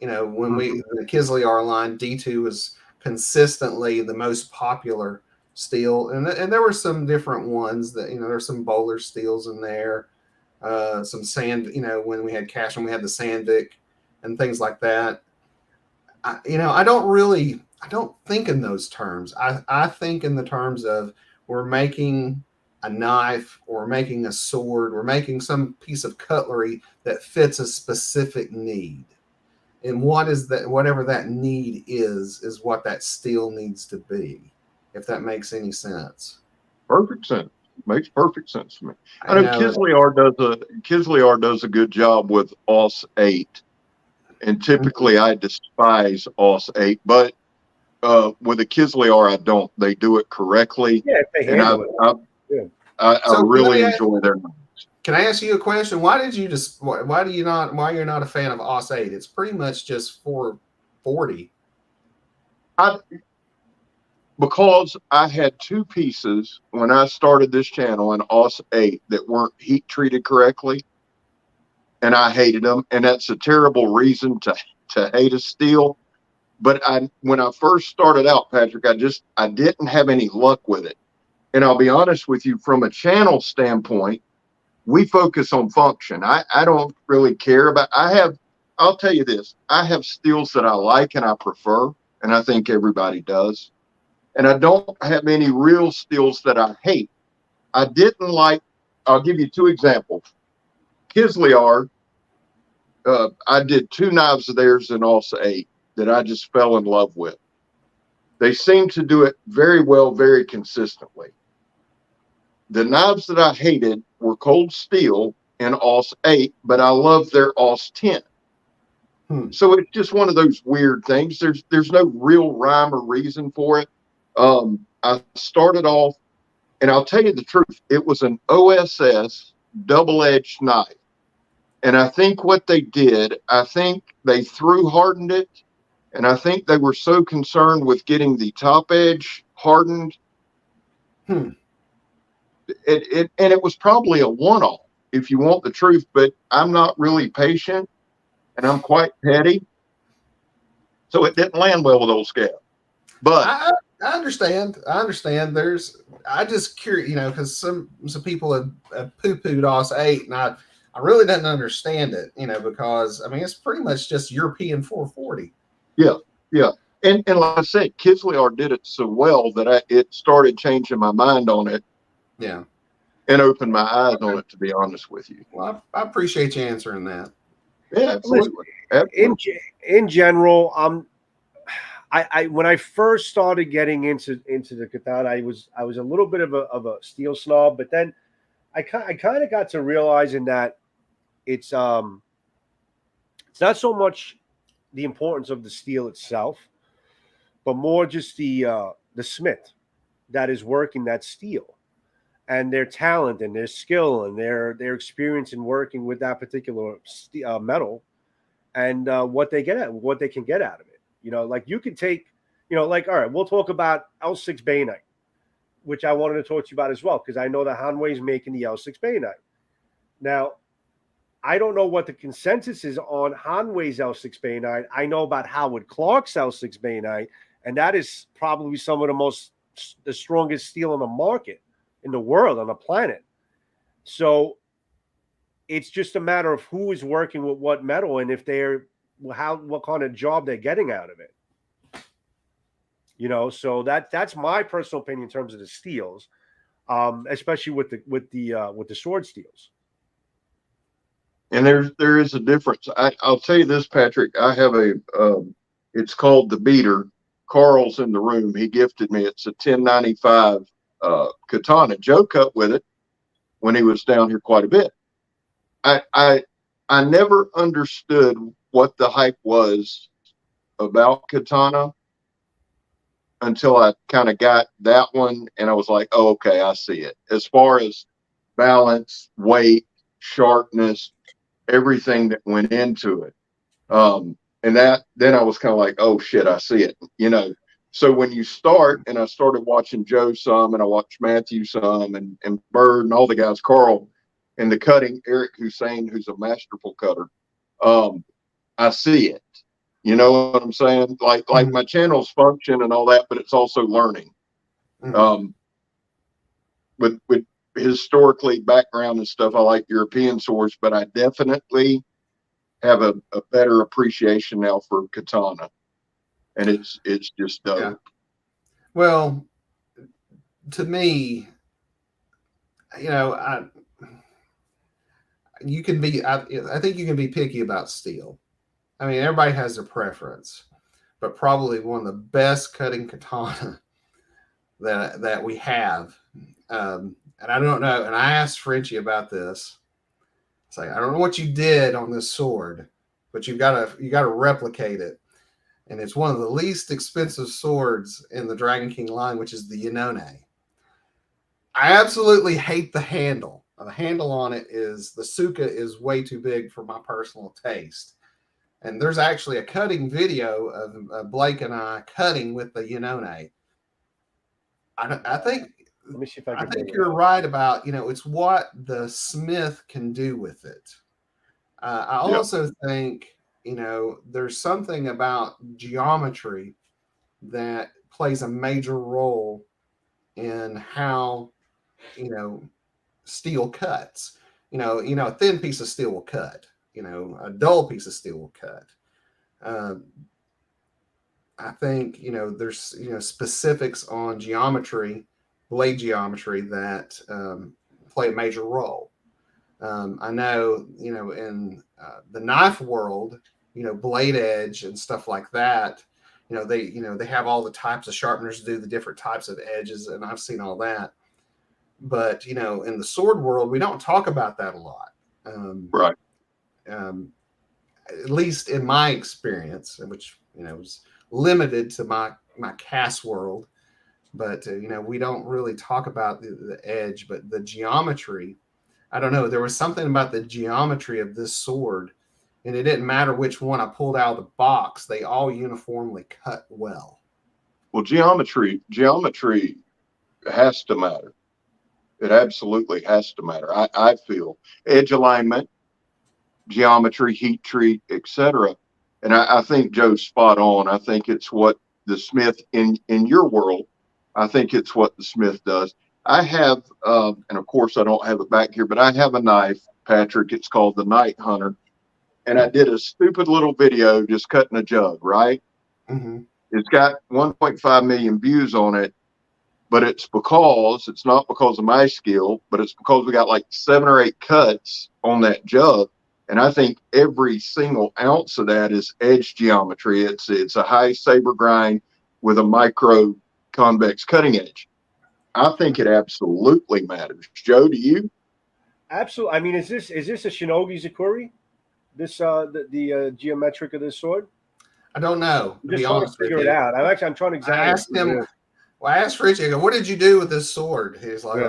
When the Kisley R line, D2 is consistently the most popular steel, and there were some different ones that there's some bowler steels in there, some sand. When we had cash and we had the Sandvik and things like that. I don't think in those terms. I think in the terms of we're making a knife or making a sword, we're making some piece of cutlery that fits a specific need. And what is that? Whatever that need is what that steel needs to be. If that makes any sense. Perfect sense. Makes perfect sense to me. I know Kisley R does a good job with AUS 8, and typically I despise AUS 8, but with a Kisley R I don't. They do it correctly. Yeah, they handle it. I really enjoy their knives. Can I ask you a question? Why you're not a fan of AUS 8? It's pretty much just 440. Because I had two pieces when I started this channel in AUS 8 that weren't heat treated correctly, and I hated them. And that's a terrible reason to hate a steel. But when I first started out, Patrick, I didn't have any luck with it. And I'll be honest with you, from a channel standpoint, we focus on function. I don't really care about, I'll tell you this, I have steels that I like and I prefer, and I think everybody does. And I don't have any real steels that I hate. I didn't like, I'll give you two examples. Kisley R, I did two knives of theirs in AUS 8 that I just fell in love with. They seem to do it very well, very consistently. The knives that I hated were cold steel in AUS 8, but I love their AUS 10. So it's just one of those weird things. There's no real rhyme or reason for it. I started off, and I'll tell you the truth, it was an OSS double-edged knife. And I think what they did, I think they hardened it, and I think they were so concerned with getting the top edge hardened. It was probably a one-off, if you want the truth, but I'm not really patient, and I'm quite petty. So it didn't land well with old Scab. But I understand. I just curious, because some people have poo-pooed AUS 8, and I really didn't understand it, because it's pretty much just European 440. Yeah. And like I said, Kisley R did it so well that it started changing my mind on it. Yeah. And opened my eyes on it, to be honest with you. Well, I appreciate you answering that. Yeah, absolutely. In general, I when I first started getting into the Citadel, I was a little bit of a steel snob, but then I kind of got to realizing that it's not so much the importance of the steel itself, but more just the smith that is working that steel, and their talent and their skill and their experience in working with that particular metal, and what they can get out of it. Like you could take, like, all right, we'll talk about L6 bayonet, which I wanted to talk to you about as well, because I know that Hanway's making the L6 bayonet. Now, I don't know what the consensus is on Hanway's L6 bayonet. I know about Howard Clark's L6 bayonet, and that is probably some of the strongest steel on the market, in the world, on the planet. So it's just a matter of who is working with what metal, and if they're what kind of job they're getting out of it. So that's my personal opinion in terms of the steels, especially with the sword steels. And there is a difference. I'll tell you this, Patrick. I have it's called the Beater. Carl's in the room. He gifted me. It's a 1095 katana. Joe cut with it when he was down here quite a bit. I never understood what the hype was about katana until I kind of got that one, and I was like, oh, okay, I see it. As far as balance, weight, sharpness, everything that went into it. And then I was kind of like, oh shit, I see it, So when you start, and I started watching Joe some, and I watched Matthew some, and Bird and all the guys, Carl, and the cutting, Eric Hussein, who's a masterful cutter. I see it. You know what I'm saying? Like my channel's function and all that, but it's also learning. With historically background and stuff, I like European swords, but I definitely have a better appreciation now for katana, and it's just dope. Yeah. Well, to me, I think you can be picky about steel. I mean, everybody has their preference, but probably one of the best cutting katana that we have. And I don't know. And I asked Frenchie about this. It's like, I don't know what you did on this sword, but you gotta replicate it. And it's one of the least expensive swords in the Dragon King line, which is the Yanone. I absolutely hate the handle. The handle on it the Suka is way too big for my personal taste. And there's actually a cutting video of Blake and I cutting with the Yanone. I think Let me see if I think you're right about, it's what the smith can do with it. I also think, there's something about geometry that plays a major role in how, steel cuts. A thin piece of steel will cut. A dull piece of steel will cut. I think, there's, specifics on geometry, blade geometry that play a major role. I know, in the knife world, blade edge and stuff like that, they have all the types of sharpeners to do the different types of edges, and I've seen all that. But, in the sword world, we don't talk about that a lot. Right. At least in my experience, which, was limited to my CAS world. But, we don't really talk about the edge, but the geometry, I don't know. There was something about the geometry of this sword, and it didn't matter which one I pulled out of the box. They all uniformly cut well. Well, geometry has to matter. It absolutely has to matter. I feel edge alignment, geometry, heat treat, etc. And I think Joe's spot on. I think it's what the smith in your world, I think it's what the smith does. I have, and of course I don't have it back here, but I have a knife, Patrick. It's called the Night Hunter. And I did a stupid little video just cutting a jug, right? Mm-hmm. It's got 1.5 million views on it, but it's not because of my skill, but it's because we got like 7 or 8 cuts on that jug. And I think every single ounce of that is edge geometry. It's a high saber grind with a micro convex cutting edge. I think it absolutely matters. Joe, do you? Absolutely. I mean, is this a Shinogi Zakuri? This the geometric of this sword? I don't know. I'm just trying to figure it out. I'm trying to examine. I asked him. Well, I asked Richie, I go, what did you do with this sword? He's like,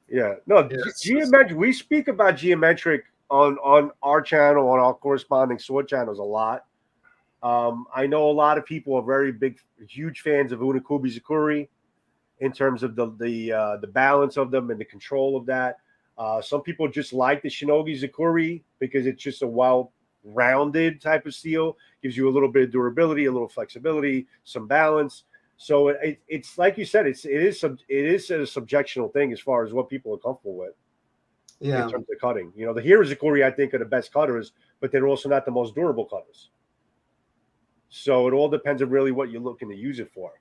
yeah. No, yes. Geometric. We speak about geometric on our channel, on our corresponding sword channels a lot. I know a lot of people are very huge fans of Unakubi Zakuri in terms of the balance of them and the control of that. Some people just like the Shinogi Zakuri because it's just a well-rounded type of steel, gives you a little bit of durability, a little flexibility, some balance. So it's like you said, it is a subjectional thing as far as what people are comfortable with. Yeah. in terms of cutting. You know, the Hirazukuri, I think, are the best cutters, but they're also not the most durable cutters. So it all depends on really what you're looking to use it for.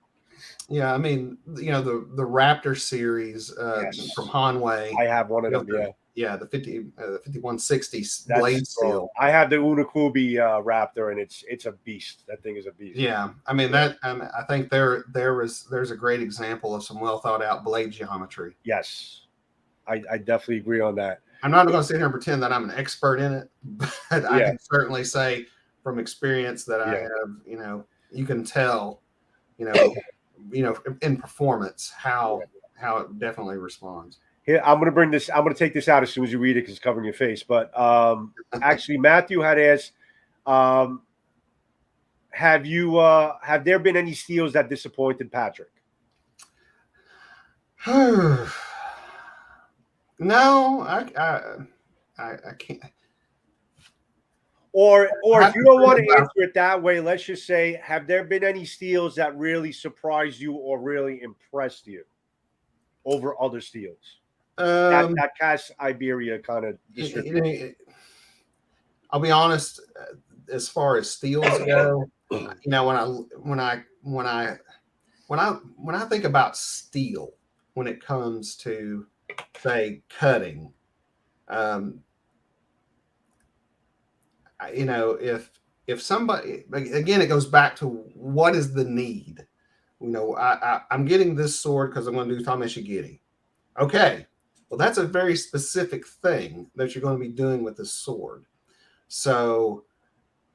Yeah, I mean, you know, the Raptor series Yes. from Hanway. I have one of You them, know, yeah. the 5160 That's blade strong. steel. I have the Unakubi Raptor, and it's a beast. That thing is a beast. Yeah, I mean that. I think there's a great example of some well thought out blade geometry. Yes, I definitely agree on that. I'm not going to sit here and pretend that I'm an expert in it, but I Yeah. can certainly say from experience that I Yeah. have. You know, you can tell, you know, in performance how it definitely responds. Here, I'm gonna take this out as soon as you read it because it's covering your face. But actually, Matthew had asked, have there been any steals that disappointed Patrick? No, I can't. Or if you don't want to answer it that way, let's just say, have there been any steals that really surprised you or really impressed you over other steals? That CAS Iberia kind of distributor. I'll be honest, as far as steals go, you know, when I think about steel, when it comes to say cutting, you know, if somebody, again, it goes back to what is the need. You know, I'm getting this sword because I'm going to do Tameshigiri. Okay, well, that's a very specific thing that you're going to be doing with this sword. So,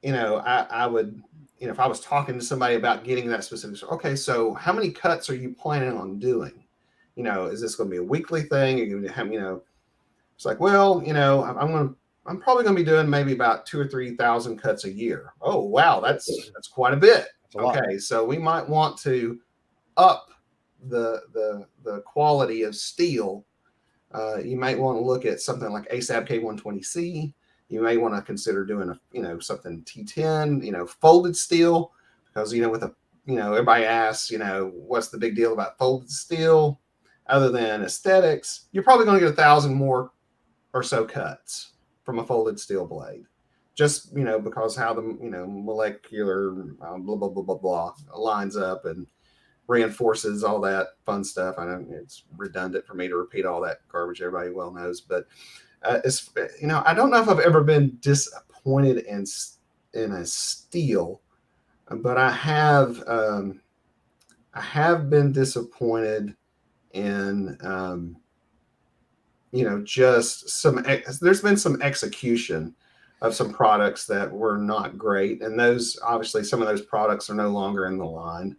you know, I would, you know, if I was talking to somebody about getting that specific, okay, so how many cuts are you planning on doing? You know, is this going to be a weekly thing? Are you going to have, you know, it's like, well, you know, I'm probably going to be doing maybe about 2,000 or 3,000 cuts a year. Oh, wow, that's quite a bit. Okay, so we might want to up the quality of steel. You might want to look at something like ASAB K120C. You may want to consider doing a, you know, something T10, you know, folded steel, because, you know, with a, you know, everybody asks, you know, what's the big deal about folded steel other than aesthetics? You're probably going to get 1,000 more or so cuts from a folded steel blade, just, you know, because how the, you know, molecular blah blah blah blah blah lines up and reinforces all that fun stuff. I know it's redundant for me to repeat all that garbage everybody well knows, but it's, you know, I don't know if I've ever been disappointed in a steel, but I have been disappointed in you know, just there's been some execution of some products that were not great, and those, obviously, some of those products are no longer in the line.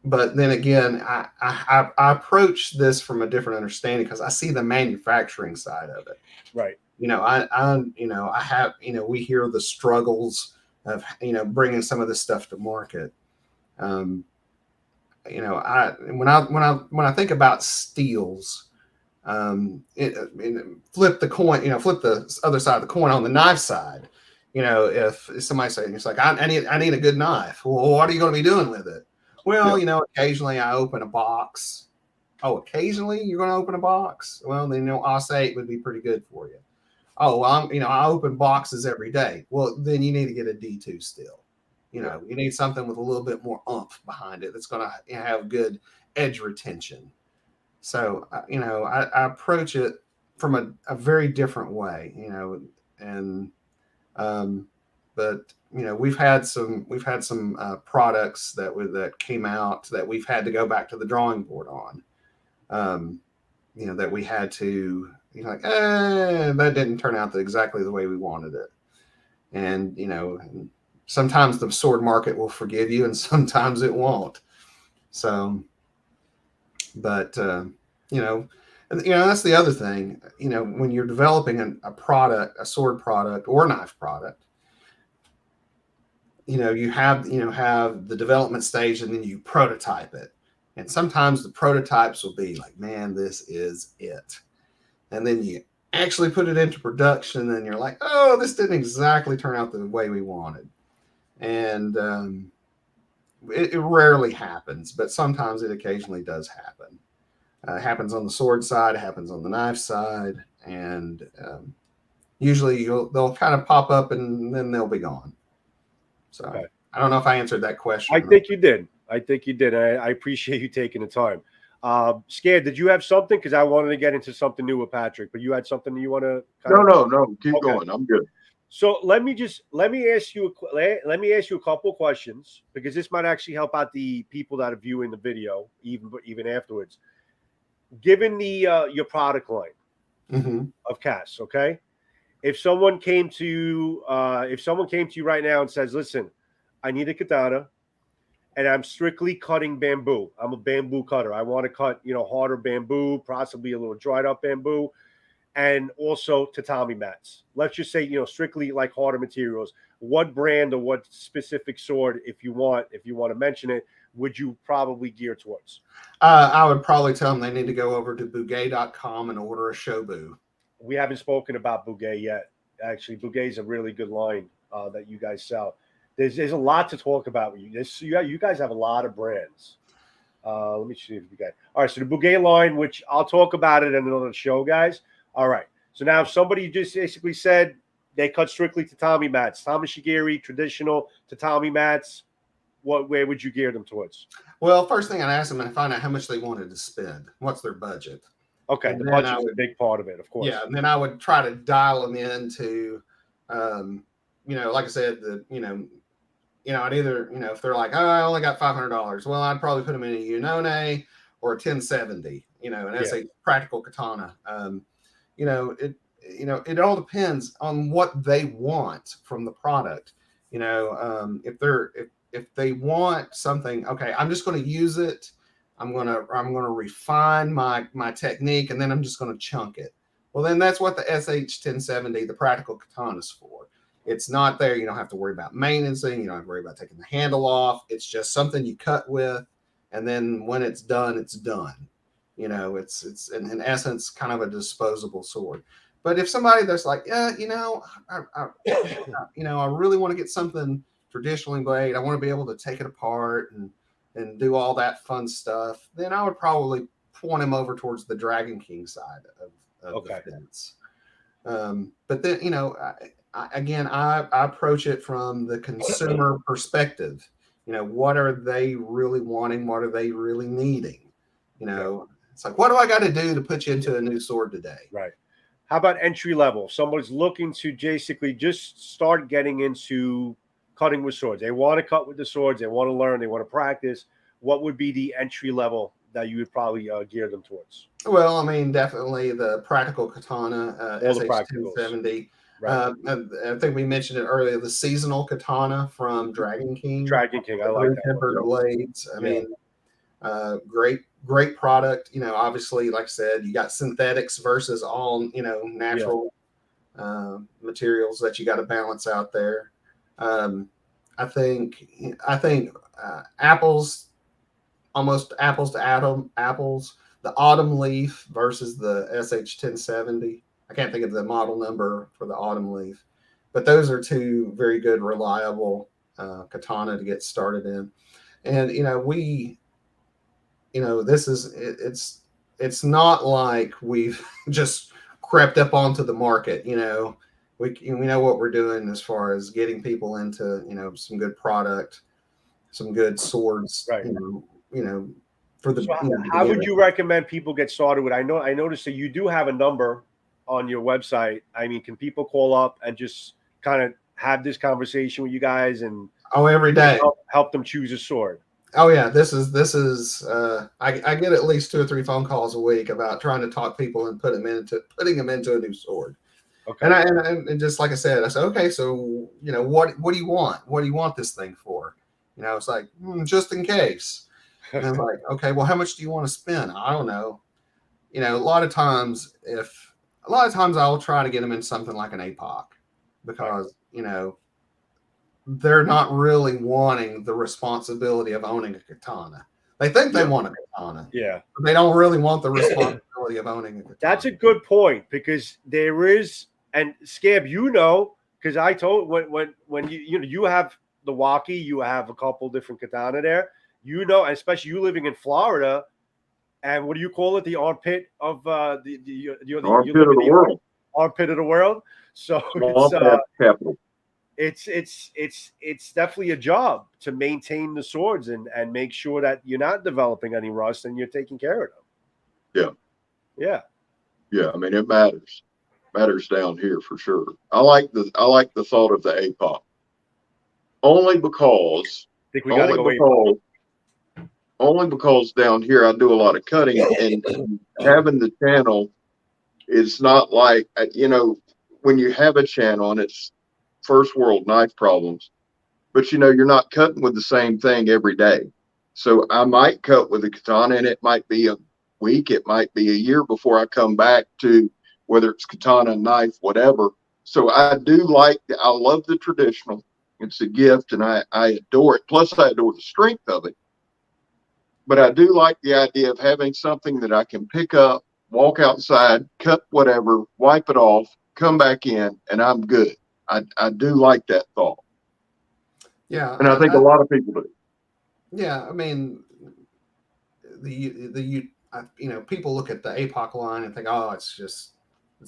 But then again, I approach this from a different understanding because I see the manufacturing side of it. Right. You know, you know, I have, you know, we hear the struggles of, you know, bringing some of this stuff to market. You know, when I think about steels, flip the coin, you know, flip the other side of the coin on the knife side. You know, if somebody saying it's like, I need a good knife. Well, what are you going to be doing with it? Well, you know, occasionally I open a box. Oh, occasionally you're going to open a box? Well, then, you know, AS8 would be pretty good for you. Oh, well, you know, I open boxes every day. Well, then you need to get a D2 still. You know, you need something with a little bit more oomph behind it that's going to have good edge retention. So, you know, I approach it from a very different way, you know, and, but, you know, we've had some products that came out that we've had to go back to the drawing board on, you know, that we had to, you know, like, that didn't turn out exactly the way we wanted it. And, you know, sometimes the sword market will forgive you and sometimes it won't. So, but, you know, that's the other thing, you know, when you're developing a product, a sword product or a knife product, you know, you have the development stage and then you prototype it. And sometimes the prototypes will be like, man, this is it. And then you actually put it into production and you're like, oh, this didn't exactly turn out the way we wanted. And it rarely happens, but sometimes it occasionally does happen. Happens on the sword side, happens on the knife side, and usually they'll kind of pop up and then they'll be gone. So Okay. I don't know if I answered that question. I think you did. I think you did. I appreciate you taking the time. Scab, did you have something? Because I wanted to get into something new with Patrick, but you had something you want to No. Keep Okay. going. I'm good. So let me ask you a couple of questions, because this might actually help out the people that are viewing the video even afterwards. Given the your product line of CAS, okay? If someone came to you right now and says, "Listen, I need a katana, and I'm strictly cutting bamboo. I'm a bamboo cutter. I want to cut, harder bamboo, possibly a little dried up bamboo, and also tatami mats. Let's just say, strictly like harder materials. What brand or what specific sword, if you want to mention it, would you probably gear towards?" I would probably tell them they need to go over to bouguet.com and order a Shobu. We haven't spoken about Bouguet yet. Actually, Bouguet is a really good line that you guys sell. There's a lot to talk about with you. You guys have a lot of brands. Let me see if we got. All right, so the Bouguet line, which I'll talk about it in another show, guys. All right. So now if somebody just basically said they cut strictly tatami mats, tamashigiri, traditional tatami mats, where would you gear them towards? Well, first thing I'd ask them and find out how much they wanted to spend. What's their budget? Okay, And the budget's a big part of it, of course. Yeah, and then I would try to dial them into, like I said, I'd either, if they're like, oh, I only got $500, well, I'd probably put them in a Unone or a 1070, and that's a practical katana. It all depends on what they want from the product. If they want something, okay, I'm just going to use it. I'm gonna refine my technique, and then I'm just gonna chunk it. Well, then that's what the SH1070, the practical katana, is for. It's not there. You don't have to worry about maintaining. You don't have to worry about taking the handle off. It's just something you cut with, and then when it's done, it's done. It's in essence kind of a disposable sword. But if somebody that's like, I really want to get something traditionally made. I want to be able to take it apart and do all that fun stuff, then I would probably point him over towards the Dragon King side of the fence. But then, I approach it from the consumer perspective. What are they really wanting? What are they really needing? It's like, what do I got to do to put you into a new sword today? Right. How about entry level? Someone's looking to basically just start getting into cutting with swords. They want to cut with the swords. They want to learn. They want to practice. What would be the entry level that you would probably gear them towards? Well, I mean, definitely the practical katana, SH1070. Right. I think we mentioned it earlier. The seasonal katana from Dragon King. Dragon King, I like that. Tempered blades. I mean, great product. Obviously, like I said, you got synthetics versus all natural materials that you got to balance out there. I think apples, almost apples to apples. The autumn leaf versus the SH1070. I can't think of the model number for the autumn leaf, but those are two very good, reliable katana to get started in. And it's not like we've just crept up onto the market. We know what we're doing as far as getting people into some good product, some good swords. Right. For the. So how would you recommend people get started with? I noticed that you do have a number on your website. I mean, can people call up and just kind of have this conversation with you guys and every day help them choose a sword? Oh yeah, this is. I get at least 2 or 3 phone calls a week about trying to talk people and putting them into a new sword. Okay. And just like I said, I said, okay, so what do you want? What do you want this thing for? It's like just in case. And I'm like, okay, well, how much do you want to spend? I don't know. A lot of times I'll try to get them in something like an APOC because they're not really wanting the responsibility of owning a katana. They think they want a katana. Yeah. But they don't really want the responsibility of owning a katana. That's a good point, because there is, and Scab, because I told when you have the Waki, you have a couple different katana there. Especially you living in Florida, and what do you call it? The armpit of The armpit of the world. Armpit of the world. So Small capital. it's definitely a job to maintain the swords and make sure that you're not developing any rust and you're taking care of them. Yeah. I mean, it matters down here for sure. I like the thought of the APOC only because down here I do a lot of cutting, and having the channel is not like, when you have a channel and it's first world knife problems, but you're not cutting with the same thing every day. So I might cut with a katana and it might be a week, it might be a year before I come back to whether it's katana, knife, whatever. So I love the traditional. It's a gift and I adore it. Plus I adore the strength of it. But I do like the idea of having something that I can pick up, walk outside, cut whatever, wipe it off, come back in, and I'm good. I do like that thought. Yeah. And I think a lot of people do. Yeah. I mean, people look at the APOC line and think, oh, it's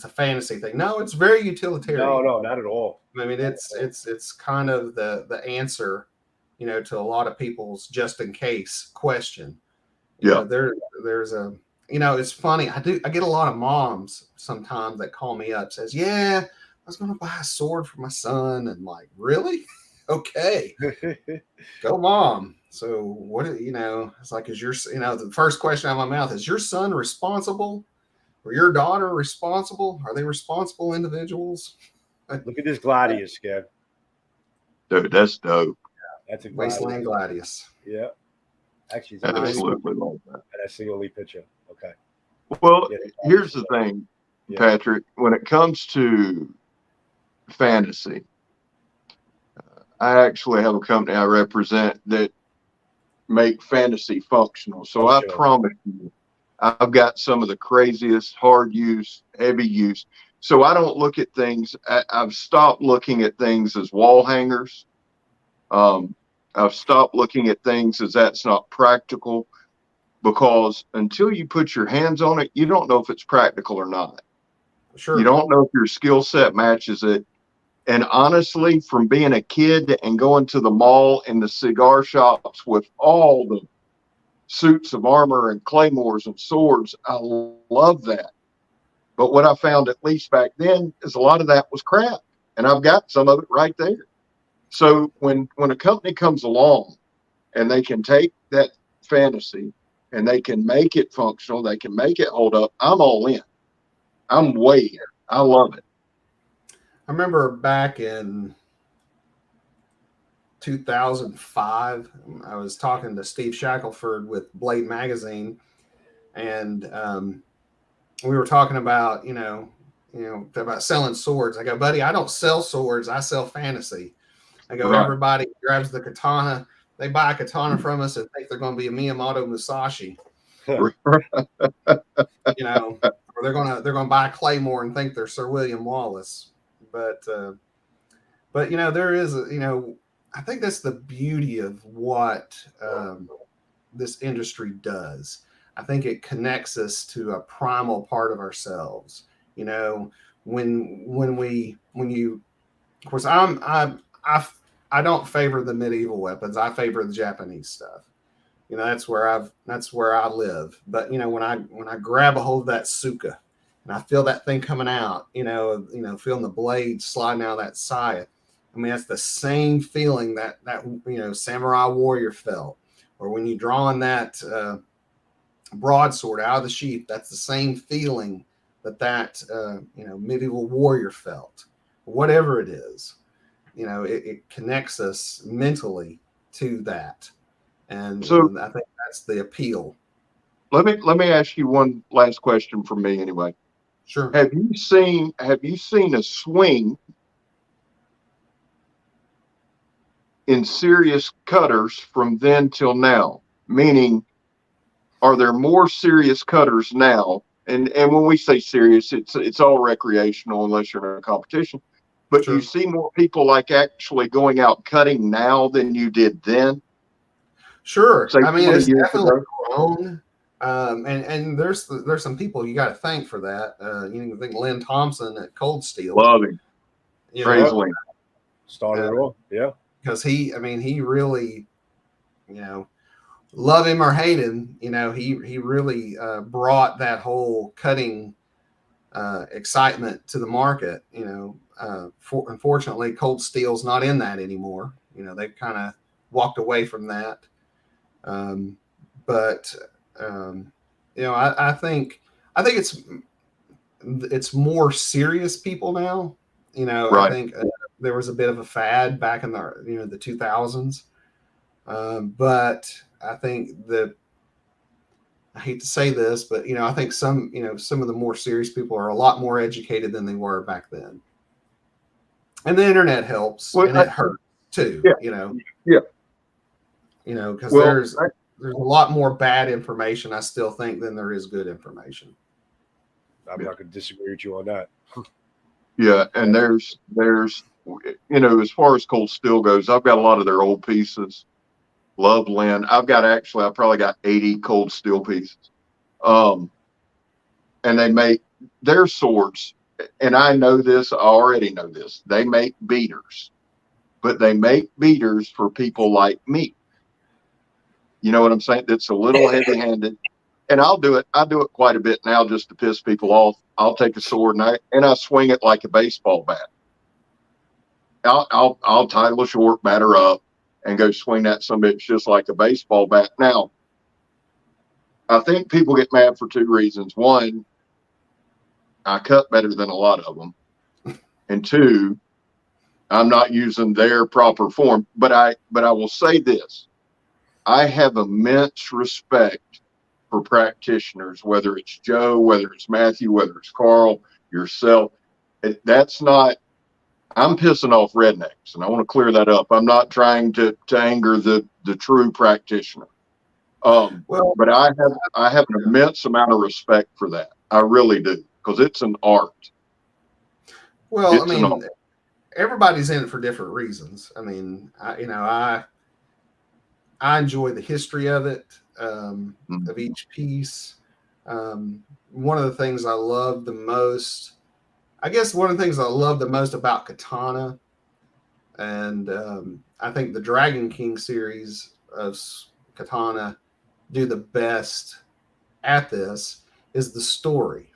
a fantasy thing. No, it's very utilitarian. No, not at all. I mean, it's kind of the answer, to a lot of people's just in case question. There's a, it's funny. I get a lot of moms sometimes that call me up, says, yeah, I was going to buy a sword for my son. And like, really? Okay, go mom. So what, it's like, is your, the first question out of my mouth is, your son responsible or your daughter responsible? Are they responsible individuals? Look at this Gladius, Scab. Dude, that's dope. That's a Wasteland Gladius. Yeah. Actually, I absolutely love that. And a single lead picture. Okay. Well, here's the thing, Patrick. When it comes to fantasy, I actually have a company I represent that make fantasy functional. So I promise you, I've got some of the craziest hard use, heavy use. So I don't look at things. I've stopped looking at things as wall hangers. I've stopped looking at things as that's not practical, because until you put your hands on it, you don't know if it's practical or not. Sure. You don't know if your skill set matches it. And honestly, from being a kid and going to the mall and the cigar shops with all the suits of armor and claymores and swords, I love that. But what I found, at least back then, is a lot of that was crap. And I've got some of it right there. So when a company comes along and they can take that fantasy and they can make it functional, they can make it hold up, I'm all in. I'm way in. I love it. I remember back in 2005, I was talking to Steve Shackelford with Blade Magazine, and we were talking about, about selling swords. I go, buddy, I don't sell swords. I sell fantasy. I go, Everybody grabs the katana. They buy a katana from us and think they're going to be a Miyamoto Musashi. Or they're going to buy a claymore and think they're Sir William Wallace. But there is, I think that's the beauty of what this industry does. I think it connects us to a primal part of ourselves. When you, of course, I don't favor the medieval weapons. I favor the Japanese stuff. That's where I live. But when I grab a hold of that suka and I feel that thing coming out, feeling the blade sliding out of that saya. I mean, that's the same feeling that samurai warrior felt. Or when you draw on that broadsword out of the sheath, that's the same feeling that medieval warrior felt. Whatever it is, it connects us mentally to that. And so I think that's the appeal. Let me ask you one last question from me anyway. Sure. Have you seen a swing in serious cutters from then till now? Meaning, are there more serious cutters now? And when we say serious, it's all recreational unless you're in a competition. But Sure. You see more people like actually going out cutting now than you did then? Sure. Say I mean, it's 20 years definitely ago. grown. And there's some people you got to thank for that. You can think Lynn Thompson at Cold Steel. Love him. Praise Lynn. Started it all. Yeah. Because he really, love him or hate him, he really brought that whole cutting excitement to the market. Unfortunately, Cold Steel's not in that anymore. They've kind of walked away from that. I think it's more serious people now. Right. I think there was a bit of a fad back in the 2000s, but I think I hate to say this, but I think some of the more serious people are a lot more educated than they were back then, and the internet helps, and it hurts too. Yeah. Because there's a lot more bad information, I still think, than there is good information. I'm not going to disagree with you on that. Yeah, and there's as far as Cold Steel goes, I've got a lot of their old pieces. Love Lynn. I probably got 80 Cold Steel pieces. And they make their swords, and I already know this. They make beaters, but they make beaters for people like me. You know what I'm saying? That's a little heavy-handed. And I'll do it quite a bit now just to piss people off. I'll take a sword and I swing it like a baseball bat. I'll title a short, batter up, and go swing that some bitch just like a baseball bat. Now, I think people get mad for two reasons. One, I cut better than a lot of them, and two, I'm not using their proper form. But I will say this: I have immense respect for practitioners, whether it's Joe, whether it's Matthew, whether it's Carl, yourself. I'm pissing off rednecks, and I want to clear that up. I'm not trying to anger the true practitioner. But I have an immense amount of respect for that. I really do, because it's an art. Well, everybody's in it for different reasons. I enjoy the history of it, of each piece. One of the things I love the most, about katana, and I think the Dragon King series of katana do the best at this, is the story.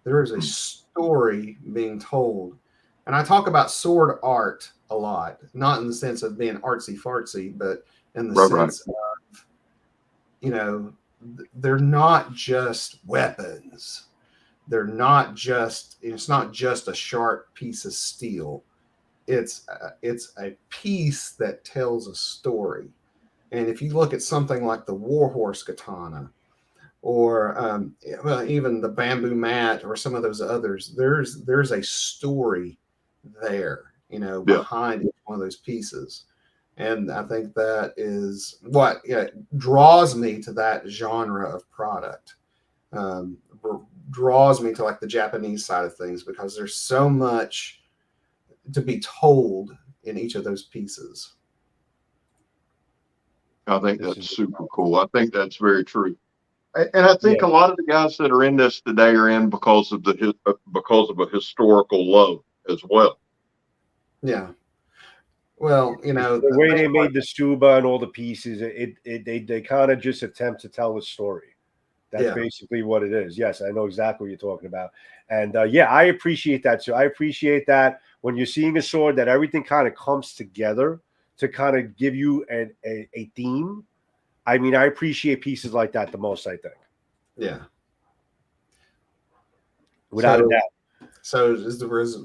There is a story being told. And I talk about sword art a lot, not in the sense of being artsy fartsy, but in the sense of, they're not just weapons. It's not just a sharp piece of steel. It's a piece that tells a story. And if you look at something like the Warhorse katana, or even the bamboo mat, or some of those others, there's a story there, behind each one of those pieces. And I think that is what draws me to that genre of product. Draws me to like the Japanese side of things, because there's so much to be told in each of those pieces. I think that's super cool. I think that's very true. And I think a lot of the guys that are in this today are in because of a historical love as well. Yeah. Well, the way they made the Stuba and all the pieces, they kind of just attempt to tell the story. That's basically what it is. Yes, I know exactly what you're talking about. And I appreciate that. So I appreciate that when you're seeing a sword, that everything kind of comes together to kind of give you a theme. I mean, I appreciate pieces like that the most, I think. Yeah. Without a doubt. So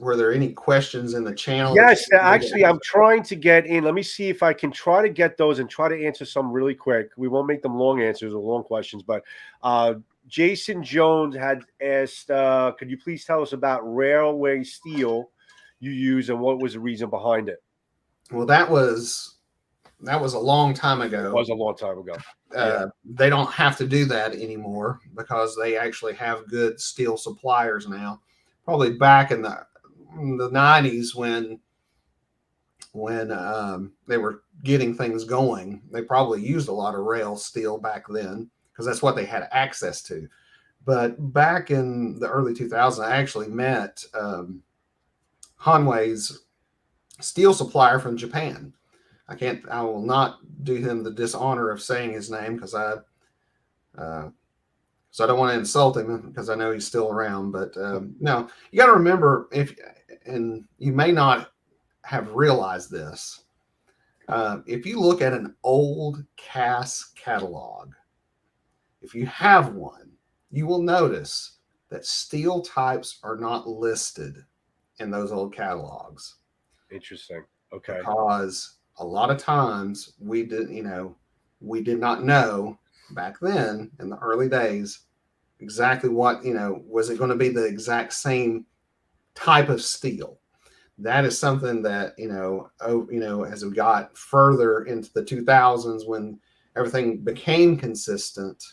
were there any questions in the channel? Yes, actually, I'm trying to get in. Let me see if I can try to get those and try to answer some really quick. We won't make them long answers or long questions, but Jason Jones had asked, could you please tell us about railway steel you use and what was the reason behind it? Well, that was a long time ago. It was a long time ago. They don't have to do that anymore, because they actually have good steel suppliers now. Probably back in the 90s when they were getting things going, they probably used a lot of rail steel back then, because that's what they had access to. But back in the early 2000s, I actually met Hanwei's steel supplier from Japan. I will not do him the dishonor of saying his name because I don't want to insult him because I know he's still around. But no, you got to remember, and you may not have realized this, if you look at an old CAS catalog, if you have one, you will notice that steel types are not listed in those old catalogs. Interesting. Okay. Because a lot of times we did not know back then in the early days exactly what, was it going to be the exact same type of steel? That is something that, as we got further into the 2000s, when everything became consistent,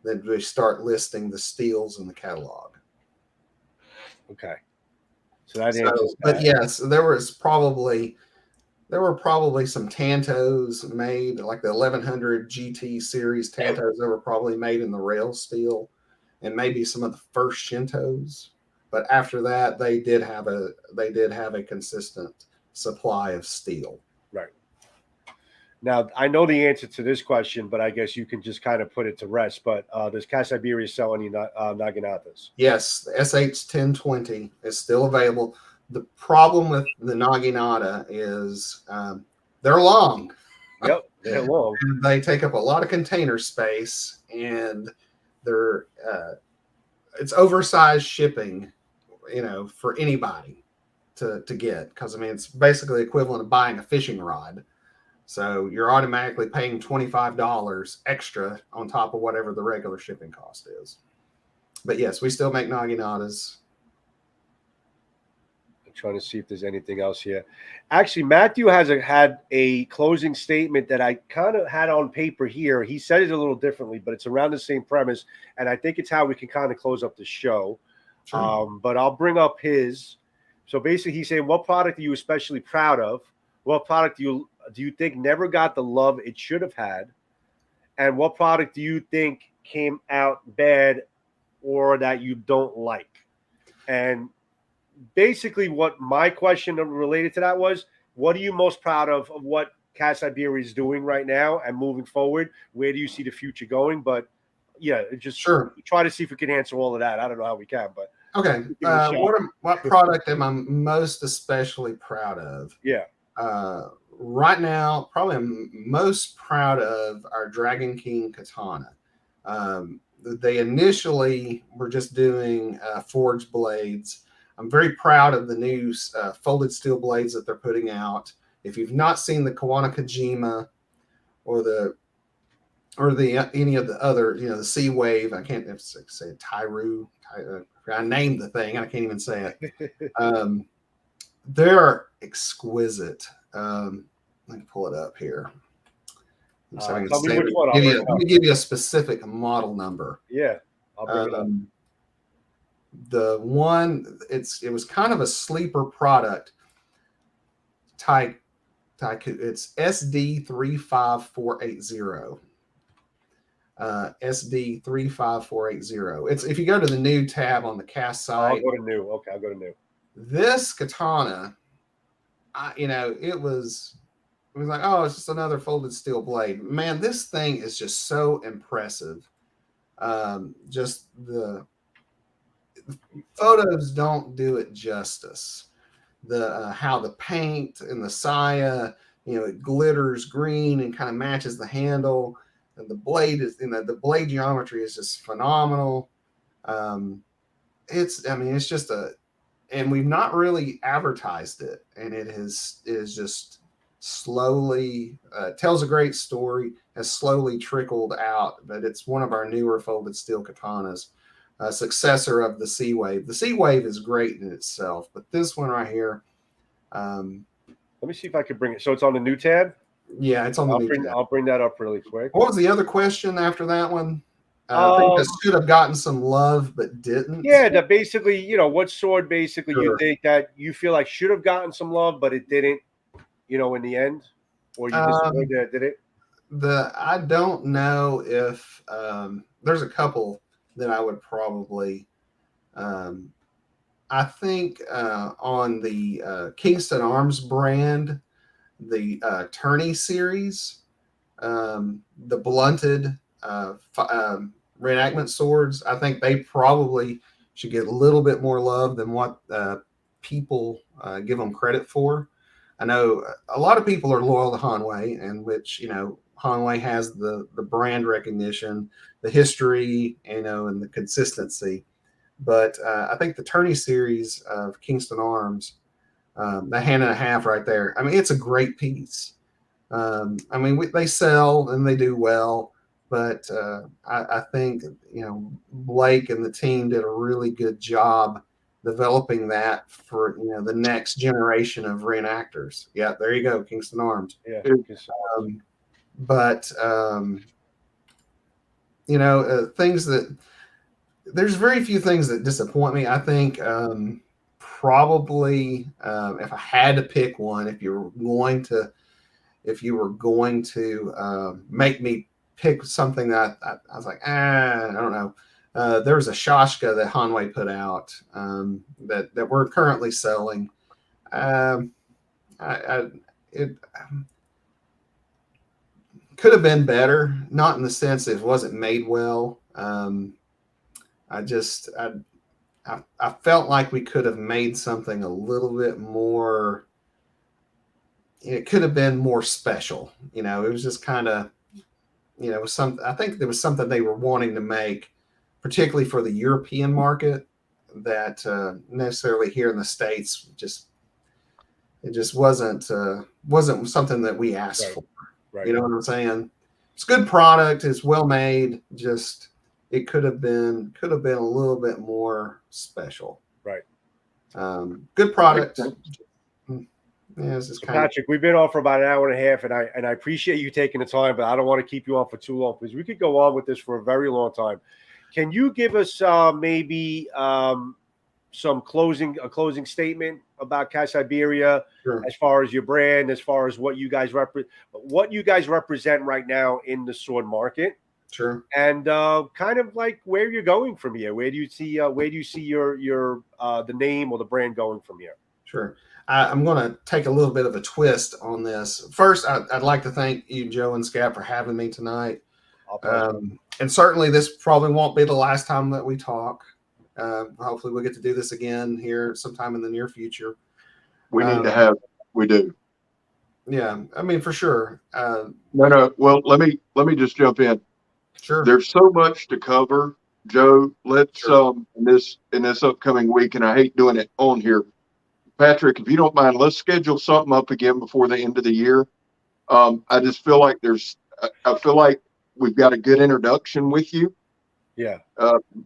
then we start listing the steels in the catalog. Okay. So that answers that. But yes, there were probably some Tantos made, like the 1100 GT series Tantos that were probably made in the rail steel, and maybe some of the first Shintos. But after that, they did have a consistent supply of steel. Right. Now, I know the answer to this question, but I guess you can just kind of put it to rest. But does CAS Iberia sell any Naginatas? Yes, the SH1020 is still available. The problem with the Naginata is they're long. Yep, they're long. And they take up a lot of container space, and they're it's oversized shipping, for anybody to get, because it's basically equivalent of buying a fishing rod. So you're automatically paying $25 extra on top of whatever the regular shipping cost is. But yes, we still make Naginatas. I'm trying to see if there's anything else here. Actually, Matthew had a closing statement that I kind of had on paper here. He said it a little differently, but it's around the same premise, and I think it's how we can kind of close up the show. Sure. But I'll bring up his. So basically, he's saying, what product are you especially proud of? What product do you think never got the love it should have had? And what product do you think came out bad or that you don't like? And basically what my question related to that was, what are you most proud of what CAS Iberia is doing right now and moving forward? Where do you see the future going? But yeah, just try to see if we can answer all of that. I don't know how we can, but okay. What product am I most especially proud of? Yeah. Right now, probably I'm most proud of our Dragon King katana. They initially were just doing forged blades. I'm very proud of the new folded steel blades that they're putting out. If you've not seen the Kawana Kojima or any of the other, the Sea Wave, I can't say Tyru. I named the thing. I can't even say it. They're exquisite. Let me pull it up here. Let me give you a specific model number. Yeah, I'll bring it up. The one, it was kind of a sleeper product type. It's SD35480. SD35480. It's, if you go to the new tab on the CAS site. I'll go to new. Okay, I'll go to new. This katana, it was like, oh, it's just another folded steel blade. Man, this thing is just so impressive. Just the photos don't do it justice. How the paint and the saya, it glitters green and kind of matches the handle. And the blade is, the blade geometry is just phenomenal. It's just and we've not really advertised it, and it is just slowly tells a great story, has slowly trickled out, but it's one of our newer folded steel katanas, a successor of the Sea Wave. The Sea Wave is great in itself, but this one right here, let me see if I can bring it. So it's on the new tab? Yeah, it's on the new tab. I'll bring that up really quick. What was the other question after that one? I think that should have gotten some love, but didn't. Yeah, that basically, what sword basically you think that you feel like should have gotten some love, but it didn't, in the end? Or you disappointed that it did it? I don't know if there's a couple that I would probably. I think on the Kingston Arms brand, the Tourney series, the blunted reenactment swords, I think they probably should get a little bit more love than what people give them credit for. I know a lot of people are loyal to Hanway, and which Hanway has the brand recognition, the history, and the consistency. But I think the Tourney series of Kingston Arms, the hand and a half right there. I mean, it's a great piece. They sell and they do well, but I think Blake and the team did a really good job developing that for the next generation of reenactors. Yeah, there you go, Kingston Arms. Yeah. But things that there's very few things that disappoint me. I think probably if I had to pick one, if you were going to make me pick something that I was like, I don't know. There was a Shashka that Hanway put out that we're currently selling. It could have been better, not in the sense that it wasn't made well. I felt like we could have made something a little bit more. It could have been more special. It was just kind of, I think there was something they were wanting to make, particularly for the European market, that necessarily here in the States, it just wasn't something that we asked for. Right. You know what I'm saying? It's a good product. It's well made. Just it could have been a little bit more special. Right. Good product. Yeah, Patrick, we've been on for about an hour and a half, and I appreciate you taking the time, but I don't want to keep you on for too long because we could go on with this for a very long time. Can you give us maybe some closing statement about CAS Iberia, sure, as far as your brand, as far as what you guys represent right now in the sword market? Sure. And kind of like where you're going from here. Where do you see your the name or the brand going from here? Sure. I'm going to take a little bit of a twist on this. First, I'd like to thank you, Joe and Scab, for having me tonight. And certainly this probably won't be the last time that we talk. Hopefully we'll get to do this again here sometime in the near future. We need to have, we do. Yeah, I mean, for sure. No. Well, let me just jump in. Sure. There's so much to cover, Joe. Let's in this upcoming week, and I hate doing it on here. Patrick, if you don't mind, let's schedule something up again before the end of the year. I just feel like we've got a good introduction with you. Yeah.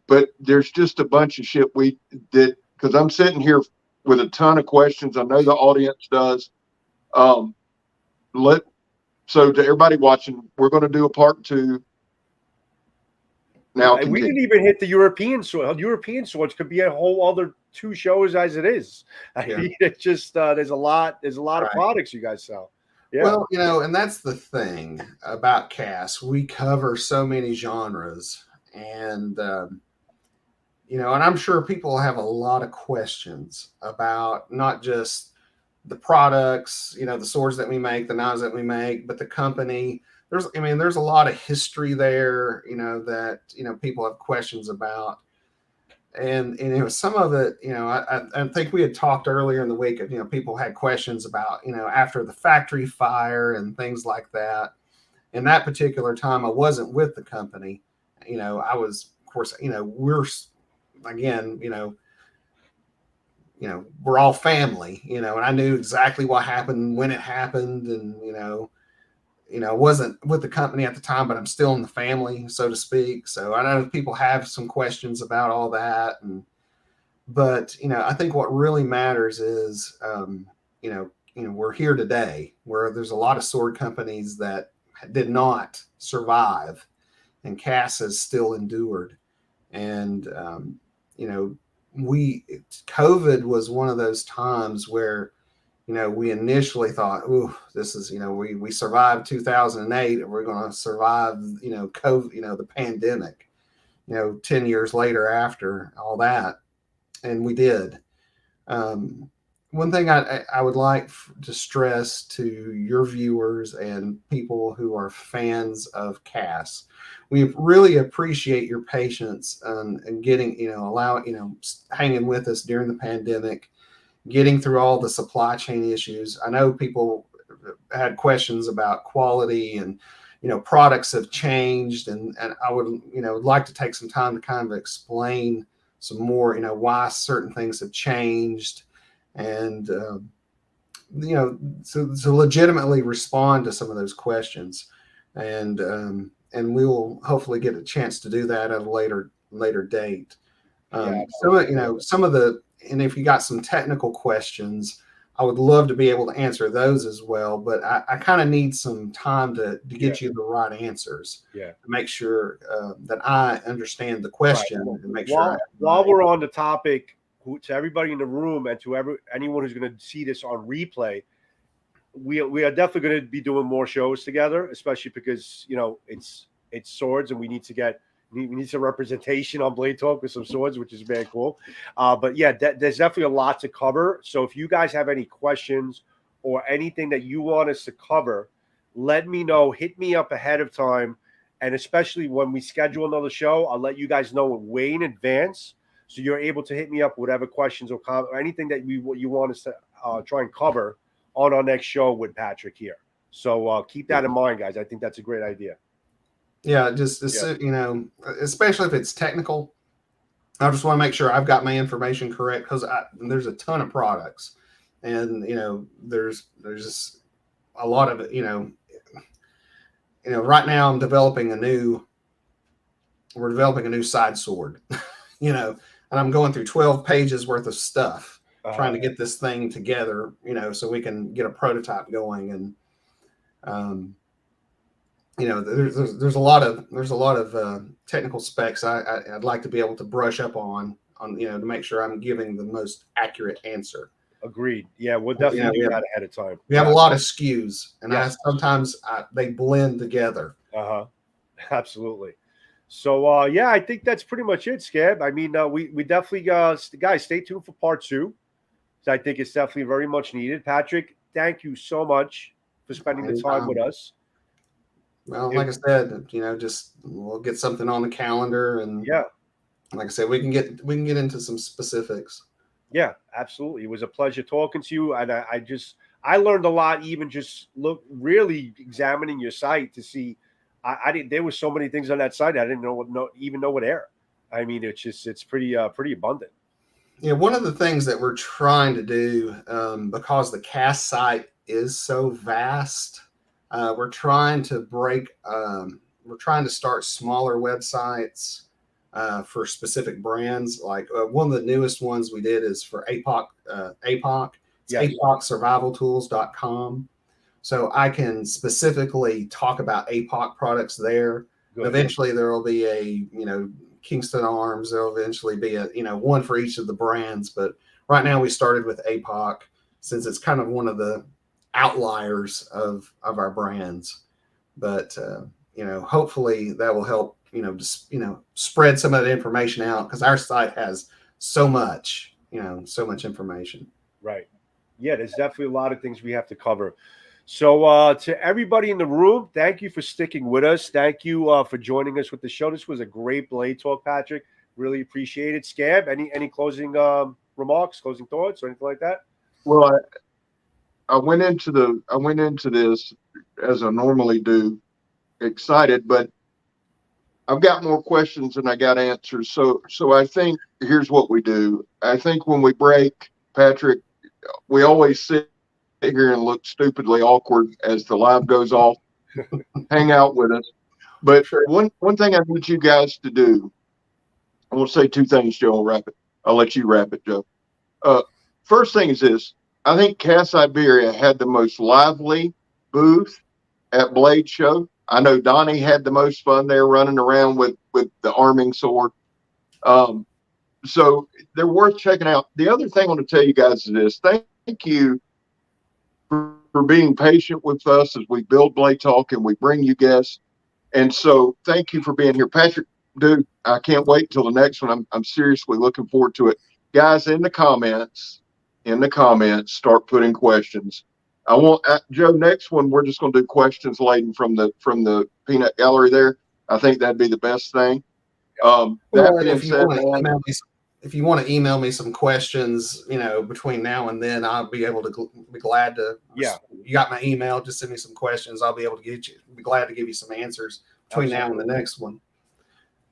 But there's just a bunch of shit we did, because I'm sitting here with a ton of questions. I know the audience does. So to everybody watching, we're going to do a part 2. Now we didn't even hit the European sword. European swords could be a whole other 2 shows as it is. I mean, it's just there's a lot of products you guys sell. Yeah. Well, and that's the thing about CAS. We cover so many genres, and and I'm sure people have a lot of questions about not just the products, the swords that we make, the knives that we make, but the company. There's a lot of history there, that people have questions about. And some of it, I think we had talked earlier in the week of, people had questions about, after the factory fire and things like that. In that particular time, I wasn't with the company. I was, of course, we're, again, we're all family, and I knew exactly what happened, when it happened. And, I wasn't with the company at the time, but I'm still in the family, so to speak. So I know people have some questions about all that. But I think what really matters is, we're here today where there's a lot of sword companies that did not survive, and CAS has still endured. And, COVID was one of those times where, we initially thought, ooh, this is, we survived 2008 and we're going to survive, COVID, the pandemic, 10 years later after all that. And we did. One thing I would like to stress to your viewers and people who are fans of CAS, we really appreciate your patience and getting, hanging with us during the pandemic, getting through all the supply chain issues. I know people had questions about quality and, products have changed. And I would, like to take some time to kind of explain some more, why certain things have changed and, to legitimately respond to some of those questions. And we will hopefully get a chance to do that at a later date. Some of the, and if you got some technical questions, I would love to be able to answer those as well. But I kind of need some time to get you the right answers. To make sure that I understand the question and make sure. While we're on the topic, to everybody in the room and to anyone who's going to see this on replay, we are definitely going to be doing more shows together, especially because it's swords and we need some representation on Blade Talk with some swords, which is very cool. But yeah, there's definitely a lot to cover. So if you guys have any questions or anything that you want us to cover, let me know. Hit me up ahead of time, and especially when we schedule another show, I'll let you guys know way in advance. So you're able to hit me up with whatever questions or anything that you want us to try and cover on our next show with Patrick here. So keep that in mind, guys. I think that's a great idea. Yeah, especially if it's technical, I just want to make sure I've got my information correct because there's a ton of products, and there's just a lot of it. Right now we're developing a new side sword, and I'm going through 12 pages worth of stuff trying to get this thing together, so we can get a prototype going. And, there's a lot of technical specs I'd like to be able to brush up on, to make sure I'm giving the most accurate answer. Agreed. Yeah, we'll definitely do that ahead of time. We have a lot of SKUs, and sometimes they blend together. Absolutely. So, I think that's pretty much it, Scab. I mean, we definitely, guys, stay tuned for part 2. So I think it's definitely very much needed. Patrick, thank you so much for spending the time with us. Well, like I said, just we'll get something on the calendar, and like I said, we can get into some specifics. Yeah, absolutely. It was a pleasure talking to you, and I learned a lot, even just really examining your site to see. There were so many things on that site I didn't even know what air. I mean, it's pretty abundant. Yeah, one of the things that we're trying to do, because the CAS site is so vast, we're trying to start smaller websites for specific brands. Like one of the newest ones we did is for APOC. It's APOCsurvivaltools.com. So I can specifically talk about APOC products there. Good. Eventually there will be a, Kingston Arms. There'll eventually be a, one for each of the brands. But right now we started with APOC since it's kind of one of the outliers of our brands. But, hopefully that will help, spread some of the information out, because our site has so much information. Right. Yeah, there's definitely a lot of things we have to cover. So to everybody in the room, thank you for sticking with us. Thank you for joining us with the show. This was a great Blade Talk, Patrick. Really appreciate it. Scab, any closing remarks, closing thoughts, or anything like that? Well, I went into this as I normally do, excited, but I've got more questions than I got answers. So I think here's what we do. I think when we break, Patrick, we always sit here and look stupidly awkward as the live goes off. Hang out with us. But one thing I need you guys to do, I want to say 2 things, Joe. I'll let you wrap it, Joe. First thing is this. I think CAS Iberia had the most lively booth at Blade Show. I know Donnie had the most fun there running around with the arming sword. So they're worth checking out. The other thing I want to tell you guys is this. Thank you for being patient with us as we build Blade Talk and we bring you guests. And so thank you for being here. Patrick, dude, I can't wait till the next one. I'm seriously looking forward to it. Guys, in the comments, start putting questions. I want Joe, next one, we're just going to do questions laden from the peanut gallery there. I think that'd be the best thing. That being said, man, if you want to email me some questions, between now and then, I'll be able to be glad to. Yeah. You got my email. Just send me some questions. I'll be able to be glad to give you some answers between now and the next one.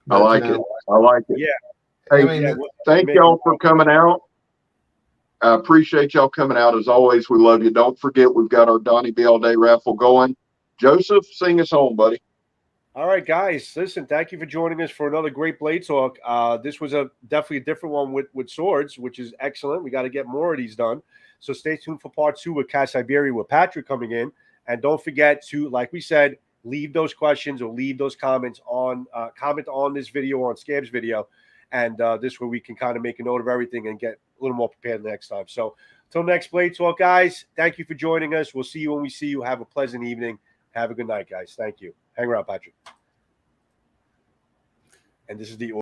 But, I like it. I like it. Yeah. Hey, thank y'all for coming out. I appreciate y'all coming out. As always, we love you. Don't forget, we've got our Donnie B All Day raffle going. Joseph, sing us home, buddy. All right, guys. Listen, thank you for joining us for another great Blade Talk. This was definitely a different one with swords, which is excellent. We got to get more of these done. So stay tuned for part 2 with CAS Iberia with Patrick coming in. And don't forget to, like we said, leave those questions or leave those comments on comment on this video or on Scab's video. And this way we can kind of make a note of everything and get a little more prepared next time. So until next Blade Talk, guys, thank you for joining us. We'll see you when we see you. Have a pleasant evening. Have a good night, guys. Thank you. Hang around, Patrick. And this is the